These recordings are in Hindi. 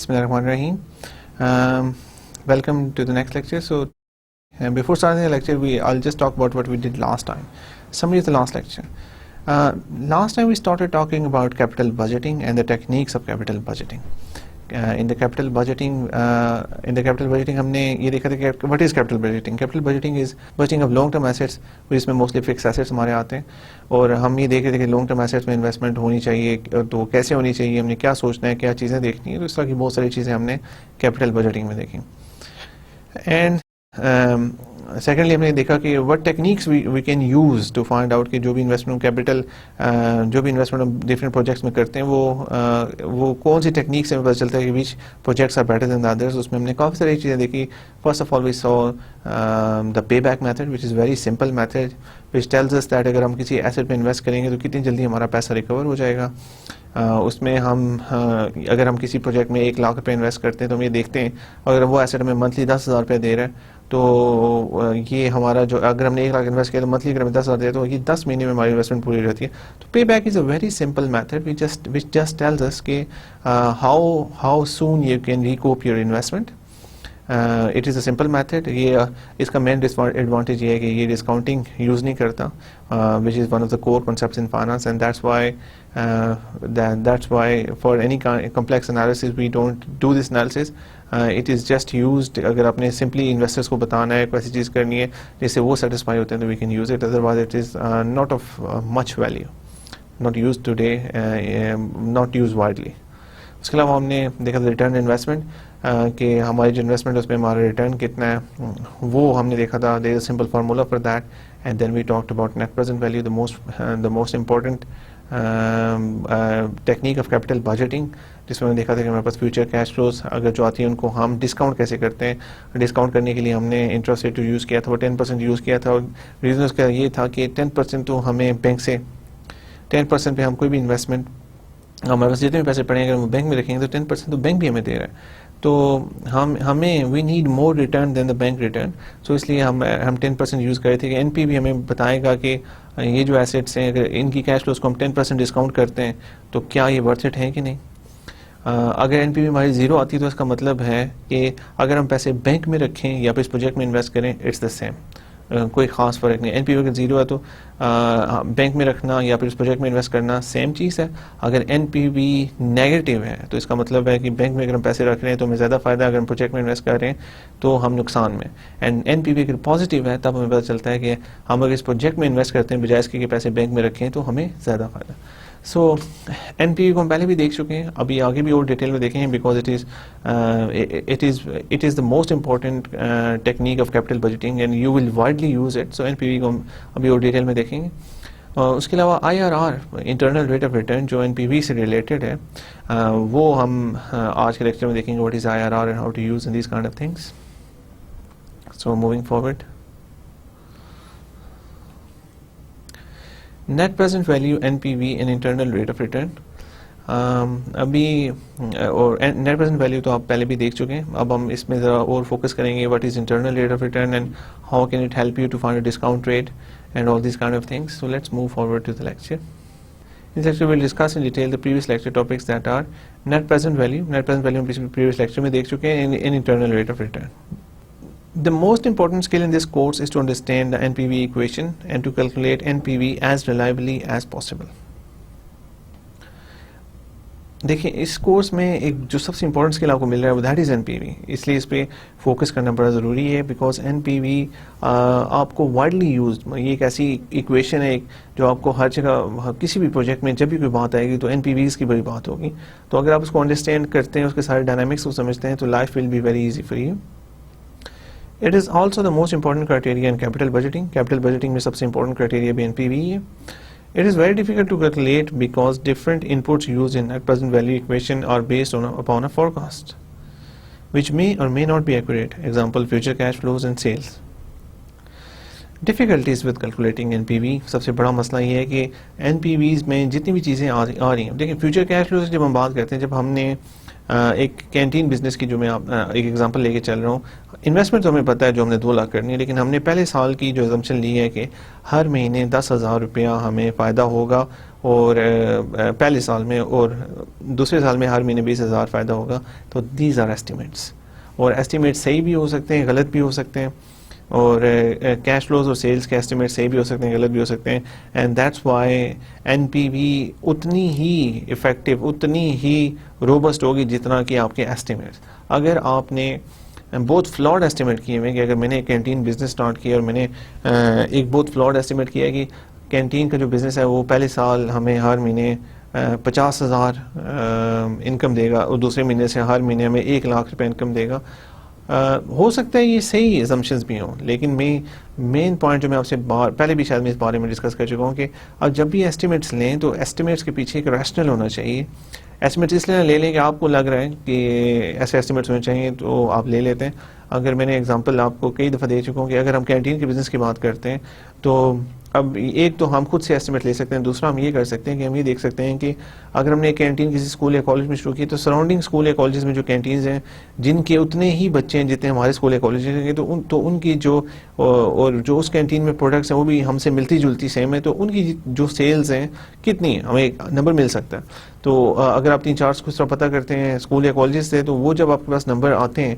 Bismillahirrahmanirrahim. Welcome to the next lecture. So, before starting the lecture, I'll just talk about what we did last time. Summary of the last lecture. Last time we started talking about capital budgeting and the techniques of capital budgeting. In the capital budgeting हमने ये देखा था कि what is capital budgeting? Capital budgeting is budgeting of long term assets, जिसमें mostly fixed assets हमारे आते हैं, और हम ये देख रहे थे कि long term assets में investment होनी चाहिए, तो कैसे होनी चाहिए, हमने क्या सोचना है, क्या चीज़ें देखनी है, तो इस तरह की बहुत सारी चीज़ें हमने capital budgeting में देखी. And सेकेंडली हमने देखा कि what techniques we can use to find out कि जो भी इन्वेस्टमेंट कैपिटल जो भी इन्वेस्टमेंट हम डिफरेंट प्रोजेक्ट्स में करते हैं वो कौन सी टेक्निक से हमें पता चलता है कि which projects are better than the others. उसमें हमने काफ़ी सारी चीज़ें देखी. First of all we saw the payback method which is very simple method which tells us that अगर हम किसी एसेट में इन्वेस्ट करेंगे तो कितनी जल्दी हमारा पैसा रिकवर हो जाएगा. उसमें हम अगर हम किसी प्रोजेक्ट में 1 लाख रुपए इन्वेस्ट करते हैं तो हम ये देखते हैं अगर वो एसेट हमें मंथली 10,000 रुपये दे रहा है तो ये हमारा जो अगर हमने 1 लाख इन्वेस्ट किया तो मंथली अगर हमें 10,000 दे तो ये 10 महीने में हमारी इन्वेस्टमेंट पूरी रहती है. तो payback is a very simple method which just tells us कि how soon you can recoup your investment. It is a simple method. ये इसका मेन एडवांटेज ये है कि ये डिस्काउंटिंग यूज़ नहीं करता, which is one of the core concepts in finance, and that's why for any complex analysis we don't do this analysis. It is just used अगर आपने simply investors को बताना है, कोई ऐसी चीज़ करनी है जिससे वो satisfy होते हैं तो we can use it. Otherwise it is not of much value, not used today, not used widely. उसके अलावा हमने देखा था रिटर्न इन्वेस्टमेंट कि हमारी जो इन्वेस्टमेंट है उसमें हमारा रिटर्न कितना है वो हमने देखा था. There is a simple formula for that. And then we talked about net present value, the most important technique of capital budgeting, जिसमें हमने देखा था कि हमारे पास फ्यूचर कैश फ्लोज अगर जो आती है उनको हम डिस्काउंट कैसे करते हैं. डिस्काउंट करने के लिए हमने इंटरेस्ट रेट यूज़ किया था, वो 10% यूज़ किया था, और रीज़न उसका ये था कि 10% तो हमें बैंक से 10% पे हम कोई भी इन्वेस्टमेंट हमारे पास जितने भी पैसे पड़े अगर हम बैंक में रखेंगे तो 10% तो बैंक भी हमें दे रहा है, तो हमें we need more return than the bank return. So इसलिए हम 10% यूज़ करे थे कि एनपी भी हमें बताएगा कि ये जो एसेट्स हैं अगर इनकी कैश फ्लोज को हम 10% डिस्काउंट करते हैं तो क्या ये वर्थ इट है कि नहीं. अगर एनपी भी हमारी ज़ीरो आती है तो इसका मतलब है कि अगर हम पैसे बैंक में रखें या फिर इस प्रोजेक्ट में इन्वेस्ट करें इट्स द सेम, कोई ख़ास फ़र्क नहीं. एनपीवी अगर ज़ीरो है तो बैंक में रखना या फिर इस प्रोजेक्ट में इन्वेस्ट करना सेम चीज़ है. अगर एनपीवी नेगेटिव है तो इसका मतलब है कि बैंक में अगर हम पैसे रख रहे हैं तो हमें ज़्यादा फ़ायदा, अगर हम प्रोजेक्ट में इन्वेस्ट कर रहे हैं तो हम नुकसान में. एंड एनपीवी अगर पॉजिटिव है तब हमें पता चलता है कि हम अगर इस प्रोजेक्ट में इन्वेस्ट करते हैं बजाय इसके कि पैसे बैंक में रखें तो हमें ज़्यादा फ़ायदा. सो एनपीवी को हम पहले भी देख चुके हैं, अभी आगे भी और डिटेल में देखेंगे because it is the most important technique of capital budgeting and you will widely use it. So NPV को हम अभी और डिटेल में देखेंगे. उसके अलावा IRR, internal rate of return, जो एनपीवी से रिलेटेड है, वो हम आज के लेक्चर में देखेंगे. What is IRR and how to use in this kind of things. So moving forward, net present value NPV and internal rate of return. अभी और नेट प्रेजेंट वैल्यू तो आप पहले भी देख चुके हैं. अब हम इसमें ज़रा और फोकस करेंगे what is internal rate of return and how can it help you to find a discount rate and all these kind of things. So let's move forward to the lecture. In this lecture we'll discuss in detail the previous lecture topics that are net present value. Net present value हम previous lecture में देख चुके हैं in internal rate of return. The most important skill in this course is to understand the NPV equation and to calculate NPV as reliably as possible. देखिए इस कोर्स में एक जो सबसे इम्पोर्टेंट स्किल आपको मिल रहा है वो दैट इज़ एनपीवी, इसलिए इस पर फोकस करना बड़ा ज़रूरी है बिकॉज एनपीवी आपको वाइडली यूज्ड, ये एक ऐसी इक्वेशन है जो आपको हर जगह किसी भी प्रोजेक्ट में जब भी कोई बात आएगी तो एनपीवीज़ की बड़ी बात होगी. तो अगर आप उसको अंडरस्टैंड करते हैं, उसके सारे डायनामिक्स को समझते हैं तो life will be very easy for you. It is also the most important criteria in capital budgeting. Capital budgeting में सबसे इंपॉर्टेंट क्राइटेरिया भी एनपीवी है. It is very difficult to calculate because different inputs used in net present value equation are based upon a forecast, which may or may not be accurate. Example: future cash flows and sales. Difficulties with calculating NPV. सबसे बड़ा मसला ये है कि NPVs में जितनी भी चीज़ें आ रही हैं, देखिए फ्यूचर कैश फ्लोज जब हम बात करते हैं, जब हमने एक कैंटीन बिजनेस की जो मैं एक एग्जांपल लेके चल रहा हूँ, इन्वेस्टमेंट तो हमें पता है जो हमने 2 लाख करनी है, लेकिन हमने पहले साल की जो एजम्पशन ली है कि हर महीने 10,000 रुपया हमें फ़ायदा होगा और पहले साल में और दूसरे साल में हर महीने 20,000 फ़ायदा होगा, तो दीज आर एस्टिमेट्स। और एस्टिमेट सही भी हो सकते हैं, गलत भी हो सकते हैं, और कैश फ्लोज और सेल्स के एस्टिमेट सही भी हो सकते हैं, गलत भी हो सकते हैं। एंड दैट्स वाई एनपीवी उतनी ही इफ़ेक्टिव, उतनी ही रोबस्ट होगी जितना कि आपके एस्टिमेट्स। अगर आपने बहुत फ्लॉड एस्टिमेट किए हुए कि अगर मैंने एक कैंटीन बिजनेस स्टार्ट किया और मैंने एक बहुत फ्लॉड एस्टिमेट किया है कि कैंटीन का जो बिज़नेस है वो पहले साल हमें हर महीने 50,000 इनकम देगा और दूसरे महीने से हर महीने हमें 1 लाख रुपए इनकम देगा, हो सकता है ये सही assumptions भी हों, लेकिन मेन पॉइंट जो मैं आपसे पहले भी शायद मैं इस बारे में डिस्कस कर चुका हूँ कि अब जब भी एस्टिमेट्स लें तो एस्टिमेट्स के पीछे एक रैशनल होना चाहिए। एस्टिमेट्स इसलिए ले लें कि आपको लग रहा है कि ऐसे एस्टिमेट्स होने चाहिए तो आप ले लेते हैं। अगर मैंने एग्जांपल आपको कई दफ़ा दे चुका हूँ कि अगर हम कैंटीन के बिज़नेस की बात करते हैं तो अब एक तो हम खुद से एस्टिमेट ले सकते हैं, दूसरा हम ये कर सकते हैं कि हम ये देख सकते हैं कि अगर हमने एक कैंटीन किसी स्कूल या कॉलेज में शुरू की तो सराउंडिंग स्कूल या कॉलेज में जो कैंटीन्स हैं जिनके उतने ही बच्चे हैं जितने हमारे स्कूल या कॉलेज हैं, तो उनकी जो और जो उस कैंटीन में प्रोडक्ट्स हैं वो भी हमसे मिलती जुलती सेम है, तो उनकी जो सेल्स हैं कितनी है हमें एक नंबर मिल सकता है। तो अगर आप 3-4 कुछ पता करते हैं स्कूल या कॉलेज से, तो वो जब आपके पास नंबर आते हैं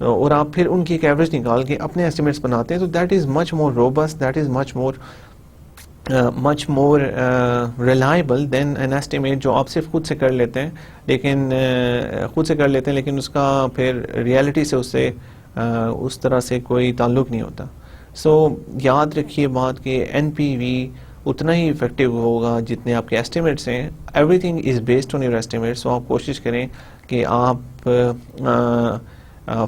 और आप फिर उनकी एक एवरेज निकाल के अपने एस्टिमेट्स बनाते हैं, तो that is much more robust, that is much more reliable than an estimate जो आप सिर्फ खुद से कर लेते हैं, लेकिन उसका फिर रियलिटी से उससे उस तरह से कोई ताल्लुक नहीं होता। सो याद रखिए बात कि एनपीवी उतना ही इफेक्टिव होगा जितने आपके एस्टिमेट्स हैं। Everything is based on your estimate. So आप कोशिश करें कि आप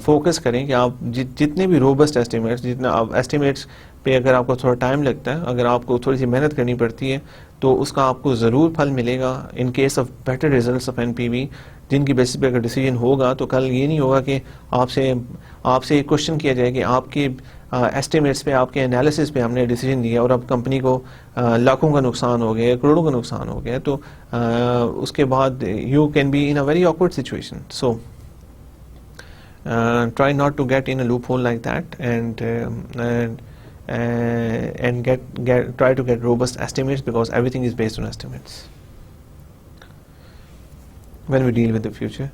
फोकस करें कि आप जितने भी रोबस्ट एस्टिमेट्स, जितना आप एस्टिमेट्स पे अगर आपको थोड़ा टाइम लगता है, अगर आपको थोड़ी सी मेहनत करनी पड़ती है, तो उसका आपको ज़रूर फल मिलेगा in case of better results of NPV, जिनकी बेसिस पे अगर डिसीजन होगा तो कल ये नहीं होगा कि आपसे एक क्वेश्चन किया जाए कि आपके एस्टिमेट्स पे, आपके एनालिसिस पे हमने डिसीजन दिया और अब कंपनी को लाखों का नुकसान हो गया, करोड़ों का नुकसान हो गया, तो उसके बाद you can be in a very awkward situation. So try not to get in a loophole like that, and try to get robust estimates, because everything is based on estimates when we deal with the future.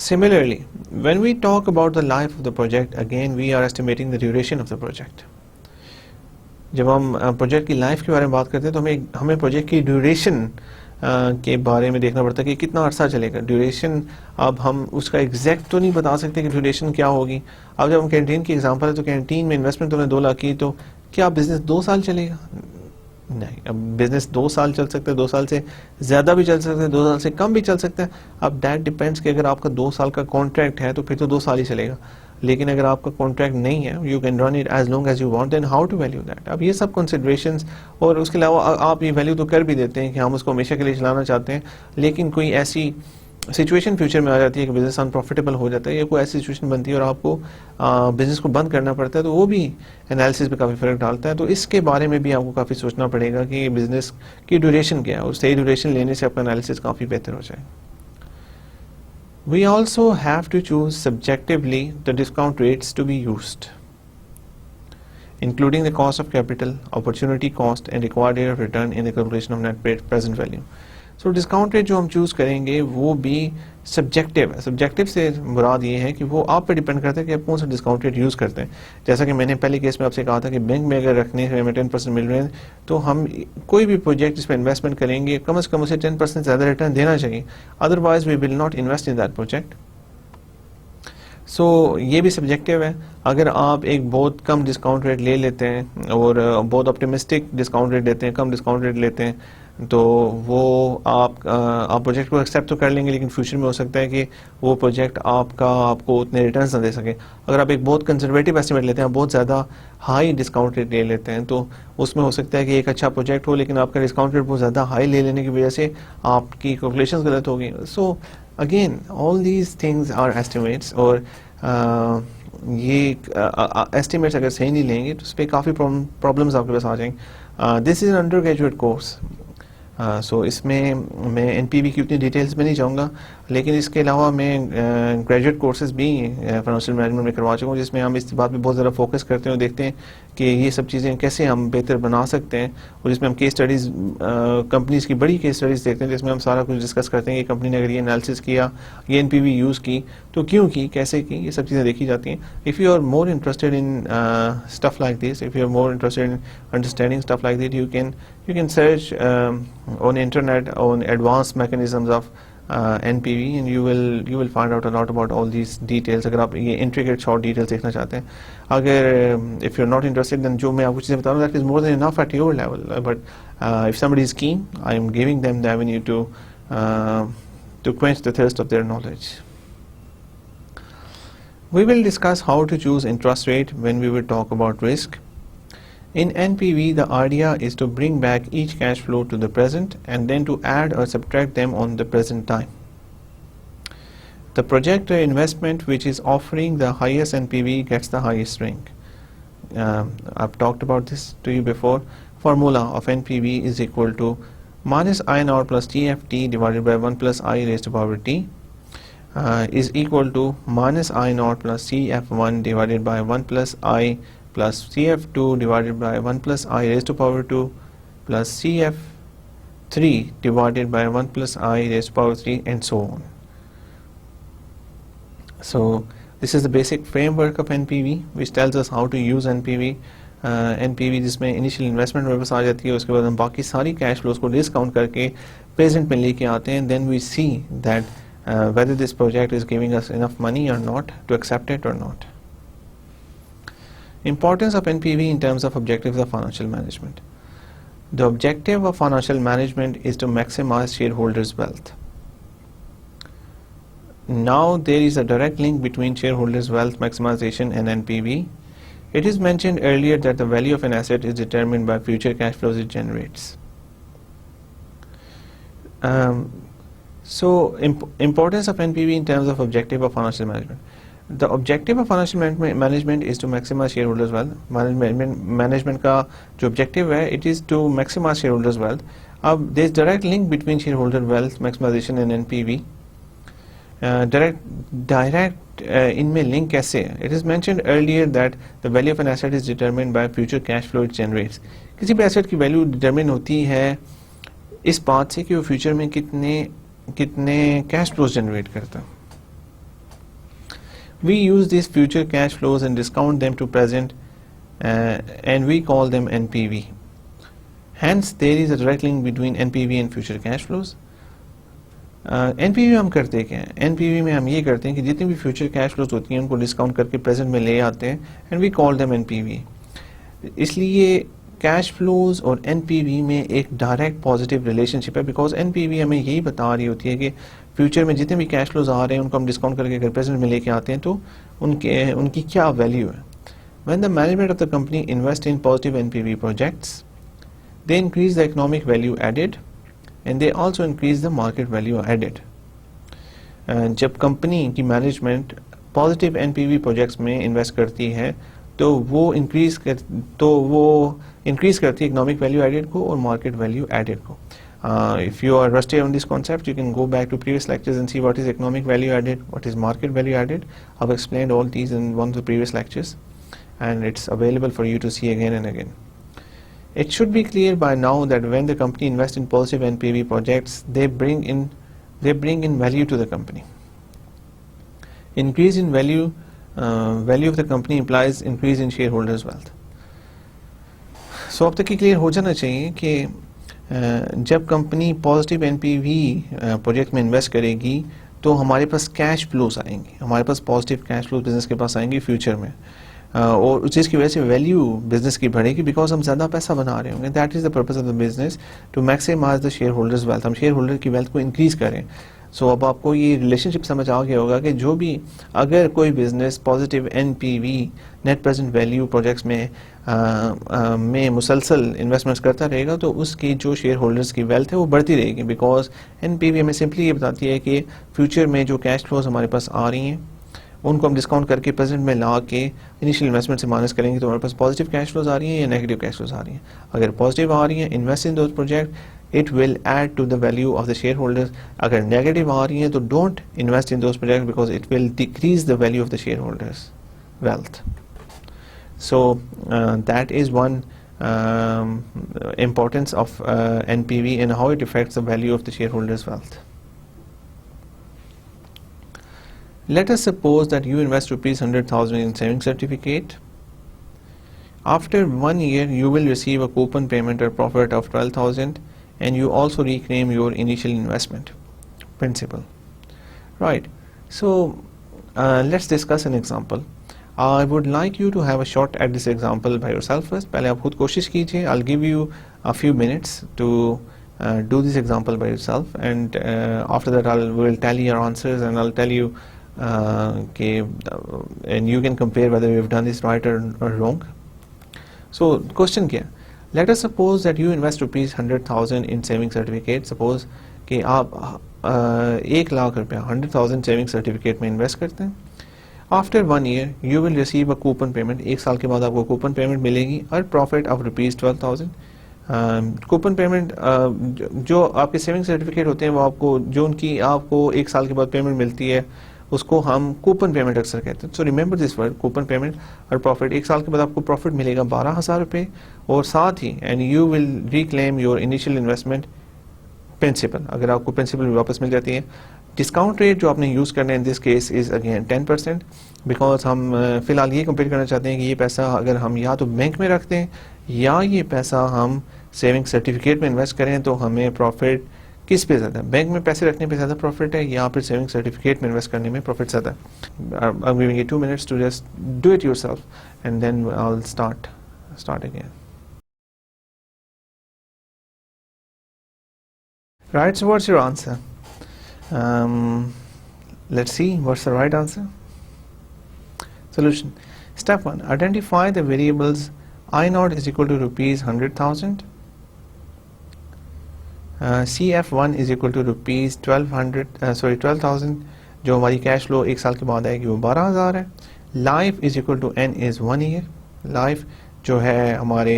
Similarly, when we talk about the life of the project, again we are estimating the duration of the project. जब हम प्रोजेक्ट की लाइफ के बारे में बात करते हैं तो हमें प्रोजेक्ट की ड्यूरेशन के बारे में देखना पड़ता है कि कितना अर्सा चलेगा। ड्यूरेशन अब हम उसका एग्जैक्ट तो नहीं बता सकते कि ड्यूरेशन क्या होगी। अब जब हम कैंटीन की एग्जांपल है तो कैंटीन में इन्वेस्टमेंट तुमने 2 लाख की, तो क्या बिजनेस 2 साल चलेगा? नहीं। अब बिजनेस 2 साल चल सकता है, 2 साल से ज़्यादा भी चल सकता है, 2 साल से कम भी चल सकता है। अब दैट डिपेंड्स कि अगर आपका 2 साल का कॉन्ट्रैक्ट है तो फिर तो 2 साल ही चलेगा, लेकिन अगर आपका कॉन्ट्रैक्ट नहीं है, you can run it as long as you want, then how to value that. अब ये सब कंसिडरेशंस, और उसके अलावा आप ये वैल्यू तो कर भी देते हैं कि हम उसको हमेशा के लिए चलाना चाहते हैं, लेकिन कोई ऐसी सिचुएशन फ्यूचर में आ जाती है कि बिजनेस अनप्रॉफिटेबल हो जाता है या कोई ऐसी सिचुएशन बनती है और आपको बिजनेस को बंद करना पड़ता है, तो वो भी एनालिसिस पे काफ़ी फ़र्क डालता है। तो इसके बारे में भी आपको काफ़ी सोचना पड़ेगा कि बिजनेस की ड्यूरेशन क्या है, और सही ड्यूरेशन लेने से आपका एनालिसिस काफ़ी बेहतर हो जाए। We also have to choose subjectively the discount rates to be used, including the cost of capital, opportunity cost, and required rate of return in the calculation of net present value. So discount rate जो हम चूज़ करेंगे वो भी सब्जेक्टिव है। सब्जेक्टिव से मुराद ये है कि वो आप पे डिपेंड करता है कि आप कौन सा डिस्काउंट रेट यूज़ करते हैं। जैसा कि मैंने पहले केस में आपसे कहा था कि बैंक में अगर रखने से हमें 10% मिल रहे हैं, तो हम कोई भी प्रोजेक्ट जिस पर इन्वेस्टमेंट करेंगे कम से कम उसे 10% ज़्यादा रिटर्न देना चाहिए, otherwise we will not invest in that project. So ये भी सब्जेक्टिव है। अगर आप एक बहुत कम डिस्काउंट रेट ले लेते हैं और बहुत ऑप्टिमिस्टिक डिस्काउंट रेट देते हैं, कम डिस्काउंट रेट लेते हैं, तो वो आप प्रोजेक्ट को एक्सेप्ट तो कर लेंगे, लेकिन फ्यूचर में हो सकता है कि वो प्रोजेक्ट आपको उतने रिटर्न्स ना दे सके। अगर आप एक बहुत कंजर्वेटिव एस्टिमेट लेते हैं, बहुत ज़्यादा हाई डिस्काउंट रेट ले लेते हैं, तो उसमें हो सकता है कि एक अच्छा प्रोजेक्ट हो, लेकिन आपका डिस्काउंट रेट बहुत ज़्यादा हाई ले लेने की वजह से आपकी कैलकुलेशंस गलत होगी। So again all these things are estimates, और ये एस्टिमेट्स अगर सही नहीं लेंगे तो उस पर काफ़ी प्रॉब्लम्स आपके पास आ जाएंगे। This is undergraduate course, so इसमें मैं एनपीवी की उतनी डिटेल्स में नहीं जाऊँगा। लेकिन इसके अलावा मैं ग्रेजुएट कोर्सेज भी फाइनेंशियल मैनेजमेंट में करवा चुका हूँ, जिसमें हम इस बात पे बहुत ज़्यादा फोकस करते हैं और देखते हैं कि ये सब चीज़ें कैसे हम बेहतर बना सकते हैं, और जिसमें हम केस स्टडीज़ कंपनीज़ की बड़ी केस स्टडीज़ देखते हैं, जिसमें हम सारा कुछ डिस्कस करते हैं कि कंपनी ने अगर ये एनालिसिस किया, ये एनपीवी यूज़ की तो क्यों की, कैसे की, ये सब चीज़ें देखी जाती हैं. If you are more interested in stuff like this, if you are more interested in understanding stuff like that, you can search on internet on advanced mechanisms of NPV, and you will find out a lot about all these details. अगर आप ये intricate short details देखना चाहते हैं, अगर if you're not interested, then जो मैं आपको चीज़ें बता रहा हूँ, that is more than enough at your level. But if somebody is keen, I am giving them the avenue to quench the thirst of their knowledge. We will discuss how to choose interest rate when we will talk about risk. In NPV, the idea is to bring back each cash flow to the present and then to add or subtract them on the present time. The project or investment which is offering the highest NPV gets the highest rank. I've talked about this to you before. Formula of NPV is equal to minus I naught plus TFT divided by 1 plus I raised to power T is equal to minus I naught plus CF1 divided by 1 plus I plus CF2 divided by 1 plus I raised to power 2 plus CF3 divided by 1 plus I raised to power 3, and so on. So this is the basic framework of NPV, which tells us how to use NPV. NPV जिसमें इनिशियल इन्वेस्टमेंट वापस आ जाती है, उसके बाद हम बाकी सारी कैश फ्लोज को डिस्काउंट करके प्रेजेंट में लेके आते हैं. Then we see that whether this project is giving us enough money or not to accept it or not. Importance of NPV in terms of objectives of financial management. The objective of financial management is to maximize shareholders' wealth. Now there is a direct link between shareholders' wealth maximization and NPV. It is mentioned earlier that the value of an asset is determined by future cash flows it generates. Importance of NPV in terms of objective of financial management. The objective of financial management is to maximize shareholders' wealth. Management का जो objective है, it is to maximize shareholders' wealth. अब there is direct link between shareholder wealth maximization and NPV. Direct इनमें link कैसे है? It is mentioned earlier that the value of an asset is determined by future cash flow it generates. किसी भी asset की value determine होती है इस बात से कि वो future में कितने cash flows generate करता है. We use these future cash flows and discount them to present and we call them NPV. Hence, there is a direct link between NPV and future cash flows. NPV हम करते क्या हैं? NPV में हम ये करते हैं कि जितनी भी future cash flows होती हैं उनको डिस्काउंट करके present में ले आते हैं and we call them NPV. इसलिए कैश फ्लोज और एनपीवी में एक डायरेक्ट पॉजिटिव रिलेशनशिप है, बिकॉज एनपीवी हमें यही बता रही होती है कि फ्यूचर में जितने भी कैश फ्लोज आ रहे हैं उनको हम डिस्काउंट करके अगर प्रेजेंट में लेके आते हैं तो उनकी क्या वैल्यू है. When the management of the company invest in positive NPV projects, they increase the economic value added and they also increase the market value added. जब कंपनी की मैनेजमेंट पॉजिटिव एनपीवी प्रोजेक्ट्स में इन्वेस्ट करती है तो वो इंक्रीज करती है इकोनॉमिक वैल्यू एडेड को और मार्केट वैल्यू एडेड को. If you are rusty on this concept, you can go back to previous lectures and see what is economic value added, what is market value added. I've explained all these in one of the previous lectures and it's available for you to see again and again. It should be clear by now that when the company invests in positive NPV projects, they bring in value to the company. Increase in value of the company implies increase in shareholders' wealth. So अब तक ये क्लियर हो जाना चाहिए कि जब कंपनी पॉजिटिव एनपीवी प्रोजेक्ट में इन्वेस्ट करेगी तो हमारे पास कैश फ्लोज आएंगे, हमारे पास पॉजिटिव कैश फ्लोज बिजनेस के पास आएंगे फ्यूचर में, और उस चीज़ की वजह से वैल्यू बिजनेस की बढ़ेगी बिकॉज हम ज़्यादा पैसा बना रहे होंगे. That is the purpose of the business, to maximize the share holders wealth. हम शेयर होल्डर की वेल्थ को इंक्रीज करें. सो अब आपको ये रिलेशनशिप समझ आ गया होगा कि जो भी अगर कोई business positive NPV net present value projects में मुसलसल इन्वेस्टमेंट्स करता रहेगा तो उसकी जो शेयर होल्डर्स की वेल्थ है वो बढ़ती रहेगी, बिकॉज एनपीवी हमें सिंपली ये बताती है कि फ्यूचर में जो कैश फ्लोज हमारे पास आ रही हैं उनको हम डिस्काउंट करके प्रेजेंट में ला के इनिशियल इन्वेस्टमेंट से माइनस करेंगे तो हमारे पास पॉजिटिव कैश फ्लोज आ रही हैं या नेगेटिव कैश फ्लोज आ रही हैं. अगर पॉजिटिव आ रही हैं, invest in those project, it will add to the value of the shareholders. अगर negative आ रही है तो don't invest in those projects because it will decrease the value of the shareholders' wealth. So that is one importance of NPV and how it affects the value of the shareholders' wealth. Let us suppose that you invest rupees 100,000 in saving certificate. After 1 year, you will receive a coupon payment or profit of 12,000, and you also reclaim your initial investment principal. Right. So let's discuss an example. I would like you to have a shot at this example by yourself first. पहले आप खुद कोशिश कीजिए. I'll give you a few minutes to do this example by yourself, and after that will tell you your answers, and I'll tell you and you can compare whether you've done this right or wrong. So question क्या? Let us suppose that you invest rupees 100,000 in saving certificate. Suppose कि आप 1 लाख रुपया 100,000 saving certificate में invest करते हैं. After 1 year, you will receive a coupon payment. 1 साल के बाद आपको coupon payment मिलेगी और profit of rupees 12,000. Coupon payment जो आपके सेविंग सर्टिफिकेट होते हैं वो आपको जो उनकी आपको 1 साल के बाद पेमेंट मिलती है उसको हम कूपन पेमेंट अक्सर कहते हैं. So remember this word coupon payment और प्रॉफिट. 1 साल के बाद आपको प्रॉफिट मिलेगा 12,000 रुपये और साथ ही and you will reclaim your initial investment principal. अगर आपको प्रिंसिपल वापस मिल जाती है. डिस्काउंट रेट जो आपने यूज़ करना है इन this case is again 10%, because हम फ़िलहाल ये कंपेयर करना चाहते हैं कि ये पैसा अगर हम या तो बैंक में रखते हैं या ये पैसा हम सेविंग सर्टिफिकेट में इन्वेस्ट करें तो हमें प्रॉफिट किस पे ज़्यादा, बैंक में पैसे रखने पे ज़्यादा प्रॉफिट है या फिर सेविंग सर्टिफिकेट में इन्वेस्ट करने में प्रॉफिट ज़्यादा है. I am giving you 2 minutes to just do it yourself and then I will start again. Right, so what's your answer? Let's see what's the right answer. Solution. Step 1. Identify the variables I naught is equal to rupees 100,000. CF1 is equal to rupees 12,000 जो हमारी कैश फ्लो 1 साल के बाद आएगी वो 12,000 है. Life is equal to n is 1 year. Life जो है हमारे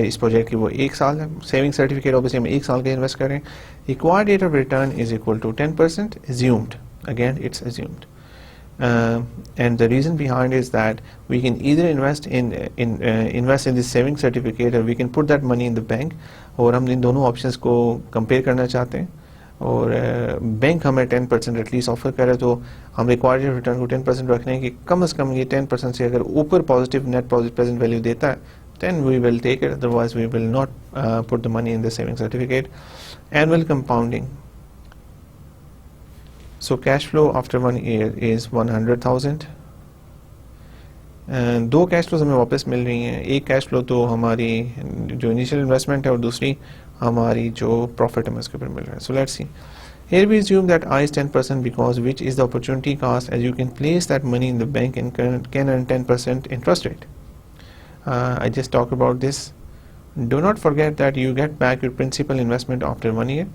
इस प्रोजेक्ट की वो 1 साल है. सेविंग सर्टिफिकेट ऑब्वियसली हम 1 साल के इन्वेस्ट करें. Required rate of return is equal to 10%. assumed, again it's assumed. And the reason behind is that we can either invest in this saving certificate or we can put that money in the bank. और हम इन दोनों ऑप्शंस को कंपेयर करना चाहते हैं और बैंक हमें 10% एटलीस्ट ऑफर करे तो हम रिक्वायर्ड रिटर्न को 10% रख रहे हैं कि कम से कम ये 10% से अगर ऊपर पॉजिटिव नेट प्रेजेंट वैल्यू देता है then we will take it, otherwise we will not put the money in the saving certificate. Annual compounding. So cash flow after 1 year is 100,000. दो कैश फ्लोज हमें वापस मिल रही हैं. एक कैश फ्लो तो हमारी जो इनिशियल इन्वेस्टमेंट है और दूसरी हमारी जो प्रॉफिट हमें उसके ऊपर मिल रहा है. सो let's C. Here we assume that I is 10% because which is the opportunity cost, as you can place that money in the bank and can earn 10% interest rate. I just talked about this. Do not forget that you get back your principal investment after 1 year.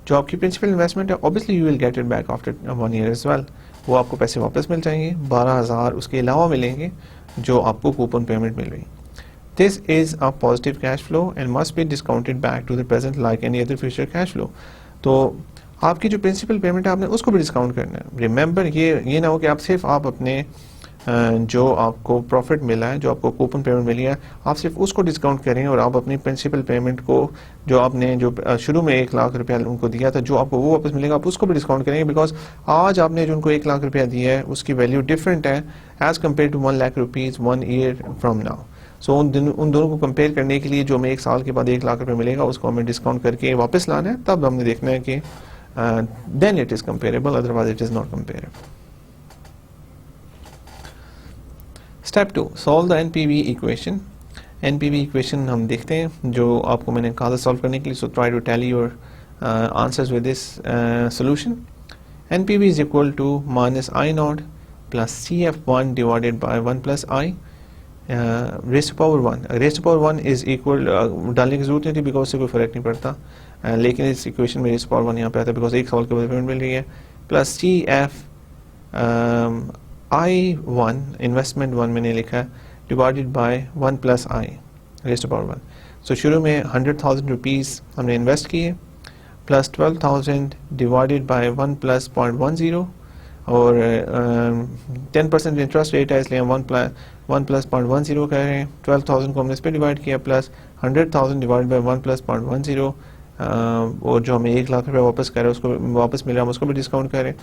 जो आपकी प्रिंसिपल इन्वेस्टमेंट है obviously you will get it back after 1 year as well. वो आपको पैसे वापस मिल जाएंगे. 12,000 उसके अलावा मिलेंगे जो आपको कूपन पेमेंट मिल रही. This is a positive cash flow and must be discounted back to the present like any other future cash flow. तो आपकी जो प्रिंसिपल पेमेंट है आपने उसको भी डिस्काउंट करना है. रिमेंबर ये ना हो कि आप सिर्फ आप अपने जो आपको प्रॉफिट मिला है जो आपको कूपन पेमेंट मिली है आप सिर्फ उसको डिस्काउंट करें और आप अपनी प्रिंसिपल पेमेंट को जो आपने जो शुरू में 1 लाख रुपया उनको दिया था जो आपको वो वापस मिलेगा आप उसको भी डिस्काउंट करेंगे. बिकॉज आज आपने जो उनको 1 लाख रुपया दिया है उसकी वैल्यू डिफरेंट है as compare to 1 lakh rupees 1 year from now. So उन दोनों को कंपेयर करने के लिए जो हमें 1 साल के बाद 1 लाख रुपये मिलेगा उसको हमें डिस्काउंट करके वापस लाना है. तब हमने देखना है कि then it is comparable, otherwise it is not comparable. Step 2. Solve the NPV equation. NPV equation हम देखते हैं जो आपको मैंने कहा था सॉल्व करने के लिए. So try to tally your answers with this solution. NPV is equal to minus I naught plus CF1 divided by 1 plus I raised to power 1. Raised to power 1 is equal डालने की जरूरत नहीं थी बिकॉज से कोई फर्क नहीं पड़ता. लेकिन इस इक्वेशन में raised to power 1 यहाँ पे आता है बिकॉज 1 साल के बाद पेमेंट मिल रही है. प्लस CF I1 इन्वेस्टमेंट 1 मैंने लिखा divided by 1 plus I. Raise to power 1. So शुरू में 100,000 रुपीज़ हमने इन्वेस्ट किए प्लस 12,000 डिवाइडेड बाय 1 प्लस 0.10 और 10% इंटरेस्ट रेट है इसलिए हम 1 प्लस 0.10 कह रहे हैं. 12,000 को हमने इस पर डिवाइड किया प्लस 100,000 डिवाइड बाय 1 प्लस 0.10 और जो हमें 1 लाख रुपये वापस कर रहे हैं उसको वापस मिल रहा है हम उसको भी डिस्काउंट करें.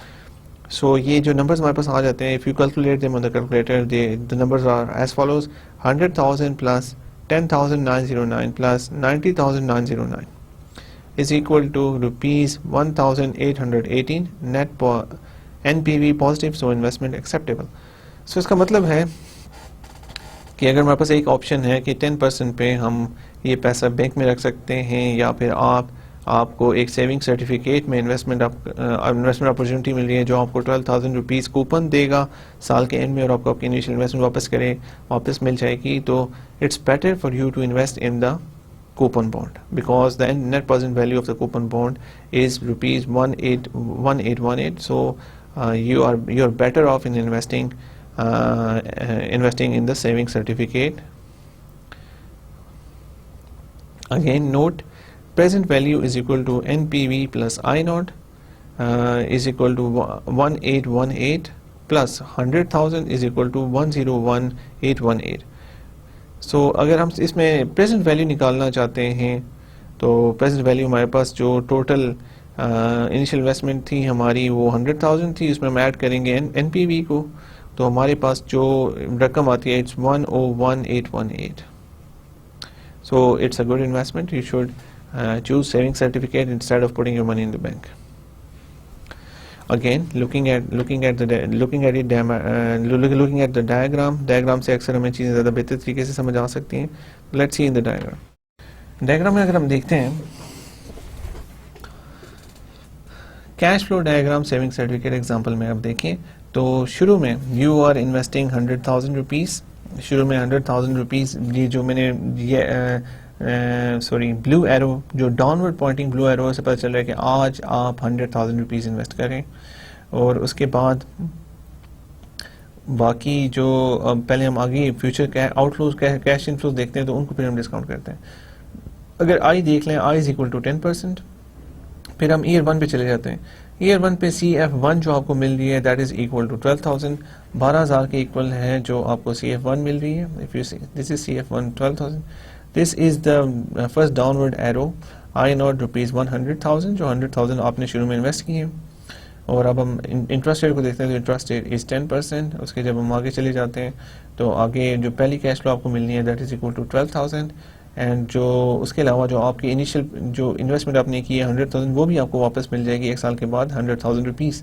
सो ये जो नंबर्स हमारे पास आ जाते हैं, if you calculate them on the calculator, the numbers are as follows: 100,000 plus 10,909 plus 90,909 is equal to rupees 1,818 net NPV positive, so investment acceptable. So इसका मतलब है कि अगर हमारे पास एक ऑप्शन है कि 10% पे हम ये पैसा बैंक में रख सकते हैं या फिर आपको एक सेविंग सर्टिफिकेट में इन्वेस्टमेंट अपॉर्चुनिटी मिल रही है जो आपको 12,000 रुपीज़ कूपन देगा साल के एंड में और आपको आपकी इनिशियल इन्वेस्टमेंट वापस मिल जाएगी. तो it's better for you to invest in the coupon bond because the net present value of the coupon bond is rupees 1818. So you're better off in investing in the saving certificate. Again note, present value is equal to NPV plus I naught is equal to 1818 plus 100,000 is equal to 101818. सो अगर हम इसमें प्रेजेंट वैल्यू निकालना चाहते हैं तो प्रेजेंट वैल्यू हमारे पास जो टोटल इनिशियल इन्वेस्टमेंट थी हमारी वो 100,000 थी, उसमें हम ऐड करेंगे एनपीवी को तो हमारे पास जो रकम आती है it's 101818. So it's a good investment. You should choose saving certificate instead of putting your money in the bank. Again, looking at the diagram से अक्सर हमें चीज़ें ज़्यादा बेहतर तरीके से समझ आ सकती हैं. Let's see in the diagram. Diagram में अगर हम देखते हैं cash flow diagram saving certificate example में आप देखें तो शुरू में यू आर इन्वेस्टिंग 100,000 रुपीज़. शुरू में 100,000 रुपीज़ ये जो मैंने ब्लू एरो जो डाउनवर्ड पॉइंटिंग ब्लू एरो से पता चल रहा है कि आज आप 100,000 रुपीज़ इन्वेस्ट करें और उसके बाद बाकी जो पहले हम आगे फ्यूचर आउटफ्लोज कैश इनफ्लोज देखते हैं तो उनको फिर हम डिस्काउंट करते हैं. अगर आई देख लें, आई इज इक्वल टू 10%. फिर हम ईयर 1 पे चले जाते हैं. ईयर 1 पे CF1 जो आपको मिल रही है दैट इज इक्वल टू 12,000. 12,000 के इक्वल है जो आपको CF1 मिल रही है. If you see this is CF1 12,000. This is the first downward arrow. I naught rupees 100,000 जो 100,000 आपने शुरू में इन्वेस्ट किए हैं और अब हम इंटरेस्ट रेट को देखते हैं तो इंटरेस्ट रेट इज 10%. उसके जब हम आगे चले जाते हैं तो आगे जो पहली कैश फ्लो आपको मिलनी है that is equal to 12,000 and जो उसके अलावा जो आपकी इनिशियल जो इन्वेस्टमेंट आपने की है 100,000 वो भी आपको वापस मिल जाएगी एक साल के बाद 100,000 रुपीज़.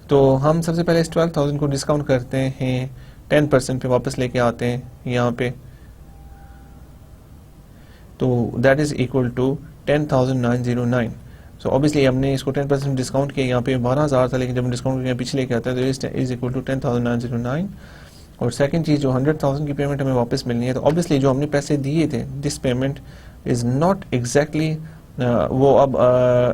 तो हम सबसे पहले इस 12,000 को डिस्काउंट करते हैं 10% पे वापस लेके आते हैं यहाँ पे तो that is equal to 10,909. So obviously हमने इसको 10% डिस्काउंट किया. यहाँ पे 12,000 था लेकिन जब हम डिस्काउंट किया पीछे लेके आते हैं तो इज इक्वल टू 10,909. और सेकंड चीज़ जो 100,000 की पेमेंट हमें वापस मिलनी है तो ऑब्वियसली जो हमने पैसे दिए थे this payment is not exactly वो अब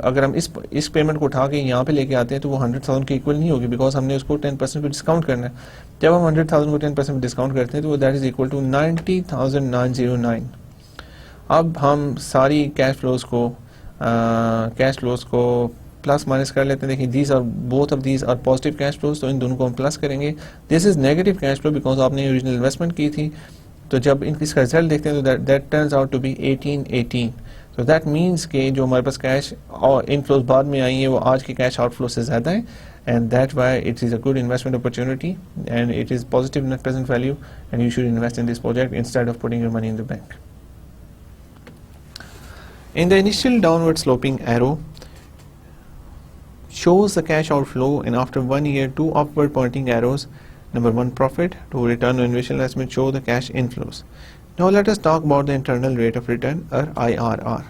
अगर हम इस पेमेंट को उठा के यहाँ पे लेके आते हैं तो वो 100,000 के इक्वल नहीं होगी बिकॉज हमने उसको 10% पे डिस्काउंट करना है. जब हम 100,000 को 10% डिस्काउंट करते हैं तो दैट इज इक्वल टू 90,909. अब हम सारी कैश फ्लोज को प्लस माइनस कर लेते हैं. देखिए these are both of these are positive cash flows तो इन दोनों को हम प्लस करेंगे. This is negative cash flow because आपने ओरिजिनल इन्वेस्टमेंट की थी तो जब इसका रिजल्ट देखते हैं तो that turns out to be 1818. तो दैट मीन्स कि जो हमारे पास कैश इनफ्लोज बाद में आई है वो आज के कैश आउटफ्लो से ज़्यादा है and that why it is a good investment opportunity and it is positive net present value and you should invest in this project instead of putting your money in the bank. In the initial downward sloping arrow shows the cash outflow and after 1 year two upward pointing arrows, number 1 profit to return on initial investment show the cash inflows. Now let us talk about the internal rate of return or IRR.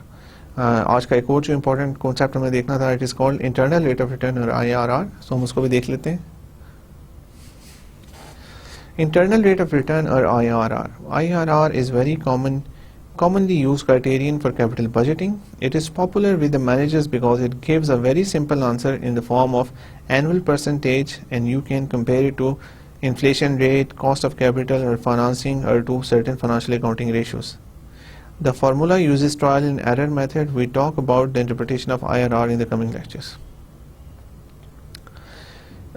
आज का एक और जो इम्पोर्टेंट कॉन्सेप्ट हमें देखना था it is called internal rate of return और IRR. सो हम उसको भी देख लेते हैं. इंटरनल रेट ऑफ रिटर्न और IRR is very commonly used criterion for capital budgeting. It is popular with the managers because it gives a very simple answer in the form of annual percentage and you can compare it to inflation rate, cost of capital or financing or to certain financial accounting ratios. The formula uses trial and error method. We talk about the interpretation of IRR in the coming lectures.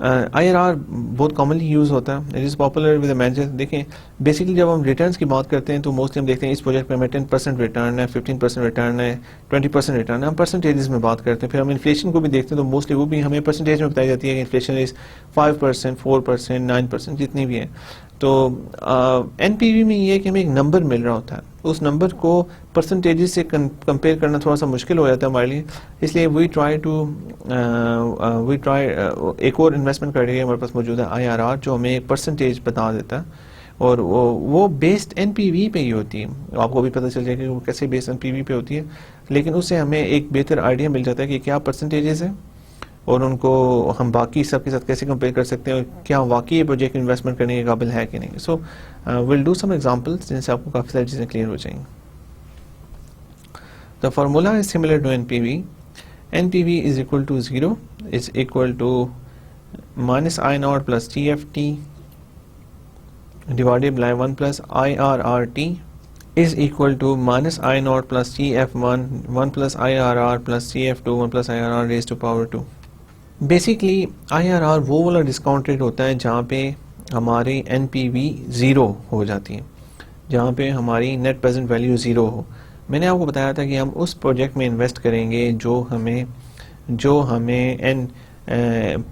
IRR बहुत कॉमनली यूज़ होता है. It is popular with the manager. देखें बेसिकली जब हम रिटर्न्स की बात करते हैं तो मोस्टली हम देखते हैं इस प्रोजेक्ट में हमें 10% रिटर्न है, 15% रिटर्न है, 20% रिटर्न है. हम परसेंटेजेस में बात करते हैं. फिर हम इन्फ्लेशन को भी देखते हैं तो मोस्टली वो भी हमें परसेंटेज में बताई जाती है कि इन्फ्लेशन इज़ 5%, 4%, 9% जितनी भी है. तो एनपीवी में ये है कि हमें एक नंबर मिल रहा होता है. उस नंबर को परसेंटेजेस से कंपेयर करना थोड़ा सा मुश्किल हो जाता है हमारे लिए. इसलिए वी ट्राई एक और इन्वेस्टमेंट क्राइटेरिया हमारे पास मौजूद है IRR, जो हमें एक परसेंटेज बता देता है और वो बेस्ड एनपीवी पे ही होती है. आपको भी पता चल जाएगा कि वो कैसे बेस्ड एनपीवी पे होती है, लेकिन उससे हमें एक बेहतर आइडिया मिल जाता है कि क्या परसेंटेजेस है और उनको हम बाकी सब के साथ कैसे कंपेयर कर सकते हैं और क्या वाकई ये प्रोजेक्ट इन्वेस्टमेंट करने के काबिल है कि नहीं. So will do some examples जिनसे आपको काफ़ी सारी चीज़ें क्लियर हो जाएंगी. The formula is similar to NPV. NPV is equal to 0 is equal to minus I0 plus TFT divided by 1 plus IRRT is equal to minus I0 plus TF1 1 plus IRR plus TF2 1 plus IRR raised to power 2. Basically IRR वो वाला डिस्काउंट रेट होता है जहाँ पे हमारी NPV ज़ीरो हो जाती है, जहाँ पे हमारी नेट प्रेजेंट वैल्यू ज़ीरो हो. मैंने आपको बताया था कि हम उस प्रोजेक्ट में इन्वेस्ट करेंगे जो हमें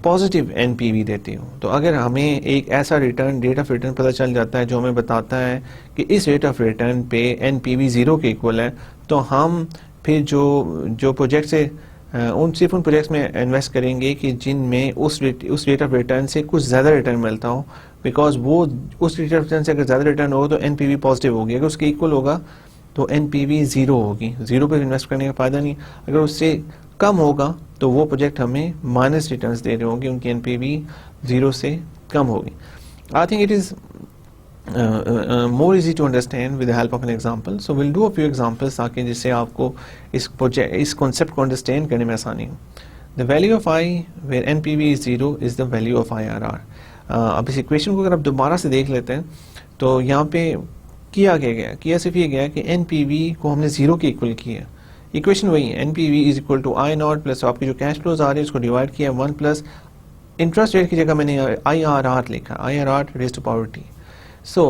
पॉजिटिव एनपीवी देती हो. तो अगर हमें एक ऐसा रिटर्न रेट ऑफ रिटर्न पता चल जाता है जो हमें बताता है कि इस रेट ऑफ रिटर्न पे एनपीवी ज़ीरो के इक्वल है, तो हम फिर जो प्रोजेक्ट से सिर्फ उन प्रोजेक्ट्स में इन्वेस्ट करेंगे कि जिनमें उस रेट ऑफ रिटर्न से कुछ ज़्यादा रिटर्न मिलता हो. बिकॉज वो उस रेट ऑफ रिटर्न से अगर ज़्यादा रिटर्न हो तो एनपीवी पॉजिटिव होगी. अगर उसके इक्वल होगा तो एनपीवी ज़ीरो होगी. ज़ीरो पर इन्वेस्ट करने का फ़ायदा नहीं. अगर उससे कम होगा तो वो प्रोजेक्ट हमें माइनस रिटर्न्स दे रहे होंगे, उनकी एनपीवी ज़ीरो से कम होगी. I think it is more easy to understand with the help of an example. So we'll do a few examples ताकि जिससे आपको इस concept को understand करने में आसानी हो. The value of I where NPV is 0 is the value of IRR. अब इस इक्वेशन को अगर आप दोबारा से देख लेते हैं तो यहाँ पे किया सिर्फ ये गया कि NPV को हमने 0 के इक्वल किया. इक्वेशन वही है, NPV is equal to I0 plus आपकी जो कैश फ्लोज आ रही है उसको डिवाइड किया 1 प्लस इंटरेस्ट रेट की जगह मैंने IRR लिखा, IRR raised to power t. So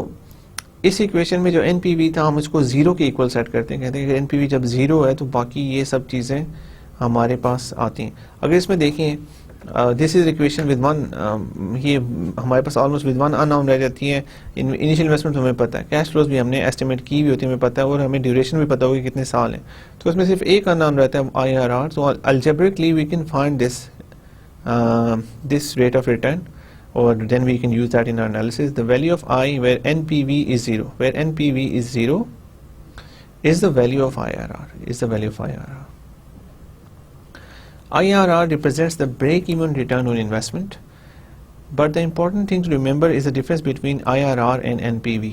इस इक्वेशन में जो NPV था हम इसको 0 के इक्वल सेट करते हैं. कहते हैं कि NPV जब 0 है तो बाकी ये सब चीज़ें हमारे पास आती हैं. अगर इसमें देखें this is equation with one, ये हमारे पास ऑलमोस्ट विद वन अननाउन रह जाती है. इनिशियल इन्वेस्टमेंट हमें पता है, कैश फ्लोज भी हमने एस्टिमेट की भी होती है हमें पता है, और हमें ड्यूरेशन भी पता होगी कितने साल हैं. तो इसमें सिर्फ एक अननाउन रहता है IRR. So algebraically we can find this rate of return, or then we can use that in our analysis. The value of I where NPV is 0, where NPV is 0 is the value of IRR, IRR represents the break-even return on investment, but the important thing to remember is the difference between IRR and NPV.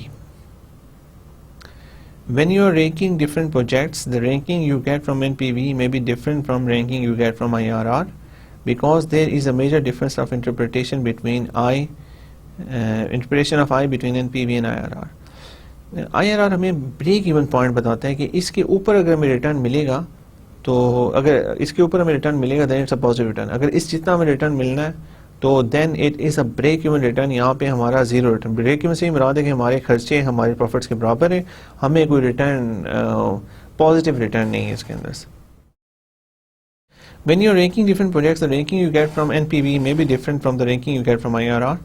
When you are ranking different projects, the ranking you get from NPV may be different from ranking you get from IRR, because there is a major difference of interpretation between between NPV and IRR. IRR हमें ब्रेक इवन पॉइंट बताता है कि इसके ऊपर अगर हमें रिटर्न मिलेगा तो अगर इसके ऊपर हमें रिटर्न मिलेगा then it's a positive return. अगर इस जितना हमें रिटर्न मिलना है तो then it is a break even return. यहाँ पे हमारा ज़ीरो रिटर्न. ब्रेक इवन से ही मुराद है कि हमारे खर्चे हमारे प्रॉफिट्स के बराबर है, हमें कोई रिटर्न पॉजिटिव रिटर्न नहीं है इसके अंदर. When you are ranking different projects, the ranking you get from NPV may be different from the ranking you get from IRR.